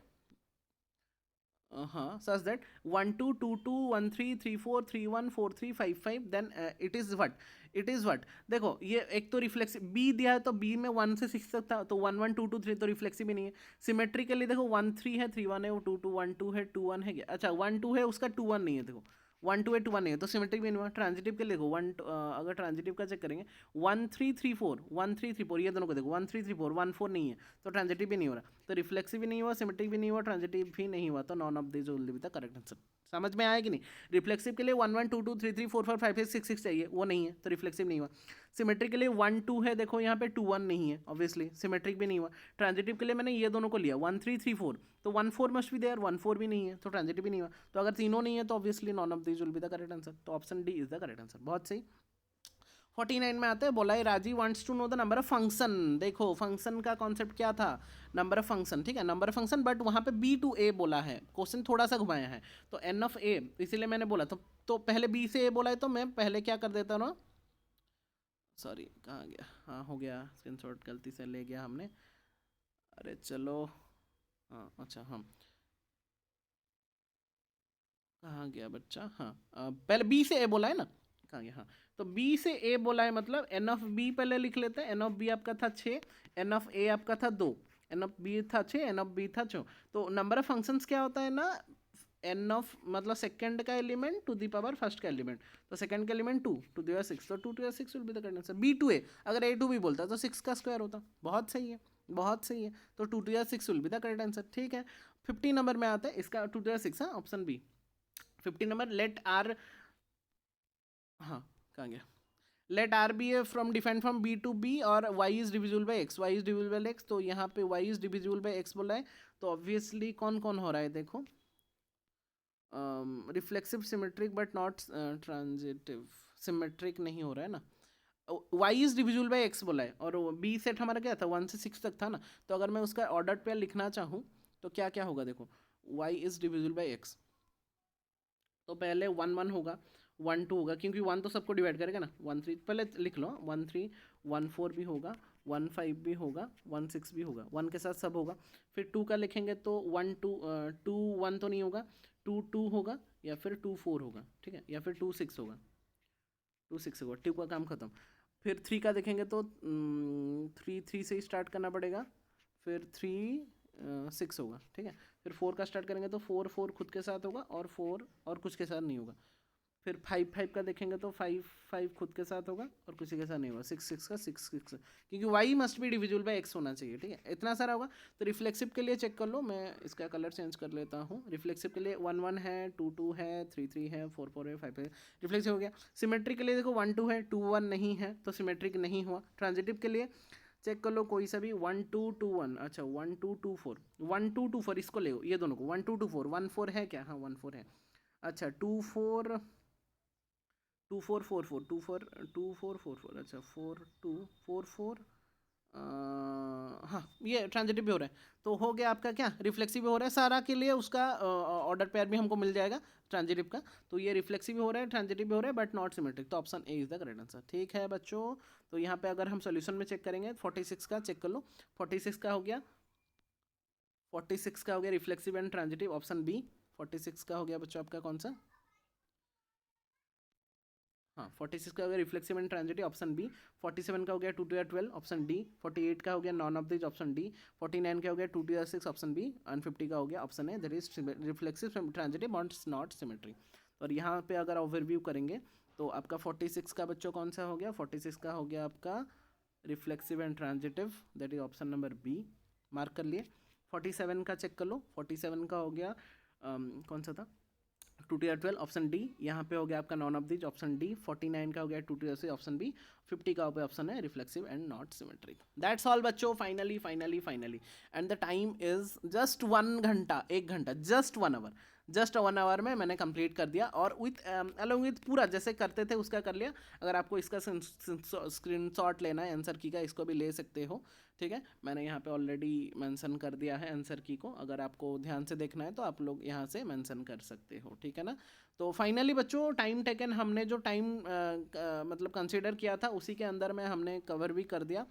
हाँ, such that 1 2 2 2 1 3 3 4 3 1 4 3 5 5, then it is what, it is what. देखो ये एक तो रिफ्लेक्सिव बी दिया है, तो बी में 1 से 6 तक था, तो 1 1 2 2 3, तो रिफ्लेक्सिव भी नहीं है। सिमेट्रिकली देखो 1 3 है, 3 1 है, वो 2 2 1 2 है, 2 1 है क्या, अच्छा 1 2 है, उसका 2 1 नहीं है। देखो 1 2 है, 2 1 नहीं है, तो सिमेट्रिक भी नहीं हुआ। ट्रांजिटिव के देखो अगर ट्रांजिटिव का चेक करेंगे 1 3 3 4 1 3 3 4, ये दोनों को देखो 1 3 3 4 1 4 नहीं है, तो ट्रांजिटिव भी नहीं हो रहा। तो रिफ्लेक्सिव भी नहीं हुआ, सिमेट्रिक भी नहीं हुआ, ट्रांजिटिव भी नहीं हुआ, तो non of this will be the correct answer. समझ में आया कि नहीं। रिफ्लेक्सिव के लिए 1 1 2 2 3 3 4 4 5 6 6 चाहिए, वो नहीं है, तो रिफ्लेक्सिव नहीं हुआ। सिमेट्रिक के लिए 1 2 है, देखो यहाँ पे 2 1 नहीं है, ऑब्वियसली सिमेट्रिक भी नहीं हुआ। ट्रांजिटिव के लिए मैंने ये दोनों को लिया 1 3 3 4, तो 1 4 मस्ट भी देयर, 1 4 भी नहीं है, तो ट्रांजिटिव भी नहीं हुआ। तो अगर तीनों नहीं है तो obviously none of this will be the correct answer, तो option D is the correct answer. बहुत सही। 49 में आता है, बोला है Raji wants to know the number of function. देखो फंक्शन का कॉन्सेप्ट क्या था, नंबर ऑफ फंक्शन, ठीक है, नंबर ऑफ फंक्शन, बट वहाँ पे बी टू ए बोला है, क्वेश्चन थोड़ा सा घुमाया है। तो एन ऑफ ए, इसीलिए मैंने बोला तो पहले बी से ए बोला है, तो मैं पहले क्या कर देता हूँ, सॉरी कहाँ गया, हाँ हो गया, स्क्रीनशॉट गलती से ले गया हमने, अरे चलो, हाँ अच्छा, हाँ कहाँ गया बच्चा, हाँ पहले बी से ए बोला है ना, कहाँ गया, हाँ। तो बी से ए बोला है, मतलब एन ऑफ बी पहले लिख लेते हैं। एन ऑफ बी आपका था 6, एन ऑफ ए आपका था 2, एन ऑफ बी था 6, एन ऑफ बी था 6। तो नंबर ऑफ फंक्शंस क्या होता है ना, एन ऑफ मतलब सेकंड का element to the power first का एलिमेंट, तो सेकंड का एलिमेंट 2 टू दी पावर 6, तो 2 to the power 6 will be the correct answer. B to A, अगर ए टू बी बोलता तो 6 का स्क्वायर होता। बहुत सही है, बहुत सही है, तो 2 to the power 6 will be the correct answer, ठीक है। 50 नंबर में आता है इसका 2 टू दी पावर 6, हाँ option B. 50 number, let R, हाँ कहाँ गया, let R be a from defined from B to B और y is divisible by x, y is divisible by x, तो यहाँ पे y is divisible by x बोला है। तो ऑब्वियसली कौन कौन हो रहा है, देखो reflexive symmetric but not transitive, symmetric नहीं हो रहा है ना। Y is divisible by x बोला है, और बी सेट हमारा क्या था 1 से 6 तक था ना। तो अगर मैं उसका ऑर्डर पेयर लिखना चाहूँ तो क्या क्या होगा, देखो Y is divisible by x, तो पहले 1 1 होगा, 1 2 होगा, क्योंकि 1 तो सबको डिवाइड करेगा ना। 1 3 पहले लिख लो, 1 3 1 4 भी होगा, 1 5 भी होगा, 1 6 भी होगा, 1 के साथ सब होगा। फिर 2 का लिखेंगे तो 1 2 2 1 तो नहीं होगा, 2 2 होगा, या फिर 2 4 होगा, ठीक है, या फिर 2 6 होगा, 2 6 होगा, 2 का काम खत्म। फिर 3 का देखेंगे तो 3 से ही स्टार्ट करना पड़ेगा, फिर 3 6 होगा, ठीक है। फिर 4 का स्टार्ट करेंगे तो 4 4 खुद के साथ होगा और 4 और कुछ के साथ नहीं होगा। फिर 5 5 का देखेंगे तो 5 5 खुद के साथ होगा और किसी के साथ नहीं होगा। 6 6 का 6 6, क्योंकि y must be divisible by x होना चाहिए, ठीक है। इतना सारा होगा। तो रिफ्लेक्सिव के लिए चेक कर लो, मैं इसका कलर चेंज कर लेता हूँ। रिफ्लेक्सिव के लिए 1 1 है, 2 2 है, 3 3 है, 4 4 है, 5 है, रिफ्लेक्सिव हो गया। सिमेट्रिक के लिए देखो 1 2 है, 2 1 नहीं है तो सिमेट्रिक नहीं हुआ। ट्रांजिटिव के लिए चेक कर लो कोई सा भी 1 2 2 1, अच्छा 1 2 2 4, 1 2 2 4 इसको ले, ये दोनों को 1 2 2 4, 1 4 है क्या, हाँ 1 4 है। अच्छा 2 4 2 4 4 4 2 4 2 4 4 4, अच्छा 4 2 4 4, हाँ ये ट्रांजिटिव भी हो रहा है। तो हो गया आपका क्या, रिफ्लेक्सिव भी हो रहा है। सारा के लिए उसका ऑर्डर पेयर भी हमको मिल जाएगा ट्रांजिटिव का। तो ये रिफ्लेक्सिव भी हो रहा है, ट्रांजिटिव भी हो रहा है, बट नॉट सिमेट्रिक। तो option A is the correct answer, ठीक है बच्चों। तो यहाँ पे अगर हम सोल्यूशन में चेक करेंगे 46 का चेक कर लो, 46 का हो गया, 46 का हो गया reflexive and transitive, option B. 46 का हो गया बच्चों आपका कौन सा, हाँ 46 का हो गया reflexive and transitive, option B. 47 का हो गया 2 2 12, ऑप्शन डी। 48 का हो गया non of this, option D. 49 का हो गया 2 2 6, ऑप्शन बी। एंड 50 का हो गया option A, that is reflexive transitive not symmetry. और यहाँ पे अगर ओवरव्यू करेंगे तो आपका 46 का बच्चों कौन सा हो गया, 46 का हो गया आपका reflexive and transitive, that is option number B, mark कर लिए। 47 का चेक कर लो, 47 का हो गया कौन सा था, 2 to 12, ऑप्शन डी। यहाँ पे हो गया आपका non of this, option D. 49 का हो गया 2 to 6, ऑप्शन बी। 50 का ऑप्शन है reflexive and not symmetric. That's all बच्चों, finally finally finally. And the time is just 1 घंटा, 1 घंटा, जस्ट 1 आवर, जस्ट 1 आवर में मैंने कंप्लीट कर दिया। और विथ अलॉन्ग विथ पूरा जैसे करते थे उसका कर लिया। अगर आपको इसका स्क्रीनशॉट लेना है आंसर की का, इसको भी ले सकते हो, ठीक है। मैंने यहाँ पे ऑलरेडी मेंशन कर दिया है आंसर की को, अगर आपको ध्यान से देखना है तो आप लोग यहाँ से मेंशन कर सकते हो, ठीक है ना। तो फाइनली बच्चों टाइम टेकन, हमने जो टाइम मतलब कंसीडर किया था उसी के अंदर में हमने कवर भी कर दिया।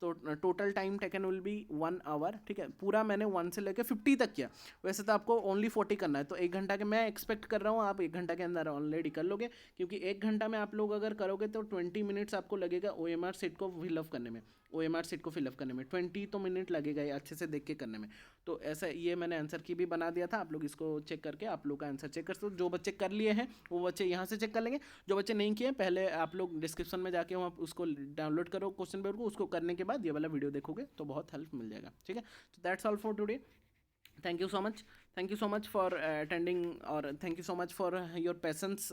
तो total time taken will be 1 hour, ठीक है। पूरा मैंने 1 से लेकर 50 तक किया। वैसे तो आपको ओनली 40 करना है, तो 1 घंटा के मैं एक्सपेक्ट कर रहा हूँ आप 1 घंटा के अंदर ऑलरेडी कर लोगे, क्योंकि 1 घंटा में आप लोग अगर करोगे तो 20 मिनट्स आपको लगेगा OMR सीट को फिलअप करने में। OMR सीट को फिलअप करने में 20 तो मिनट लगेगा ये अच्छे से देख के करने में। तो ऐसा ये मैंने आंसर की भी बना दिया था, आप लोग इसको चेक करके आप लोग का आंसर चेक कर सकते हो। जो बच्चे कर लिए हैं वो बच्चे यहाँ से चेक कर लेंगे, जो बच्चे नहीं किए पहले आप लोग डिस्क्रिप्शन में जाके वहाँ उसको डाउनलोड करो क्वेश्चन पेपर को, उसको करने के बाद ये वाला वीडियो देखोगे तो बहुत हेल्प मिल जाएगा, ठीक है। तो that's all for today, thank you so much, thank you so much for attending, or thank you so much for your patience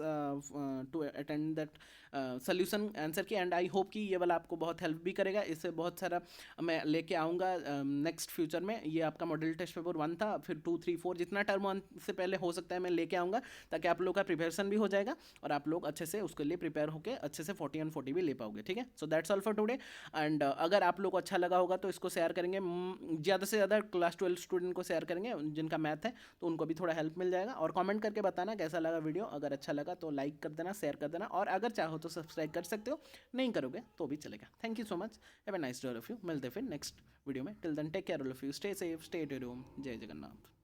to attend that solution answer की। एंड आई होप कि ये वाला आपको बहुत हेल्प भी करेगा। इससे बहुत सारा मैं लेके आऊँगा नेक्स्ट फ्यूचर में। ये आपका मॉडल टेस्ट पेपर 1 था, फिर 2 3 4 जितना टर्म 1 से पहले हो सकता है मैं लेके आऊँगा, ताकि आप लोग का प्रिपरेशन भी हो जाएगा और आप लोग अच्छे से उसके लिए प्रिपेयर होकर अच्छे से 40 और 40 भी ले पाओगे, ठीक है। So that's all for today. And अगर आप लोग को अच्छा लगा होगा तो इसको शेयर करेंगे, ज़्यादा से ज़्यादा क्लास 12 स्टूडेंट को शेयर करेंगे जिनका मैथ है, तो उनको भी थोड़ा हेल्प मिल जाएगा। और कमेंट करके बताना कैसा लगा वीडियो, अगर अच्छा लगा तो लाइक कर देना, शेयर कर देना, और अगर चाहो तो सब्सक्राइब कर सकते हो, नहीं करोगे तो भी चलेगा। Thank you so much, have a nice day all of you. मिलते हैं फिर नेक्स्ट वीडियो में। Till then take care all of you, stay safe, stay at your home. जय जगन्नाथ।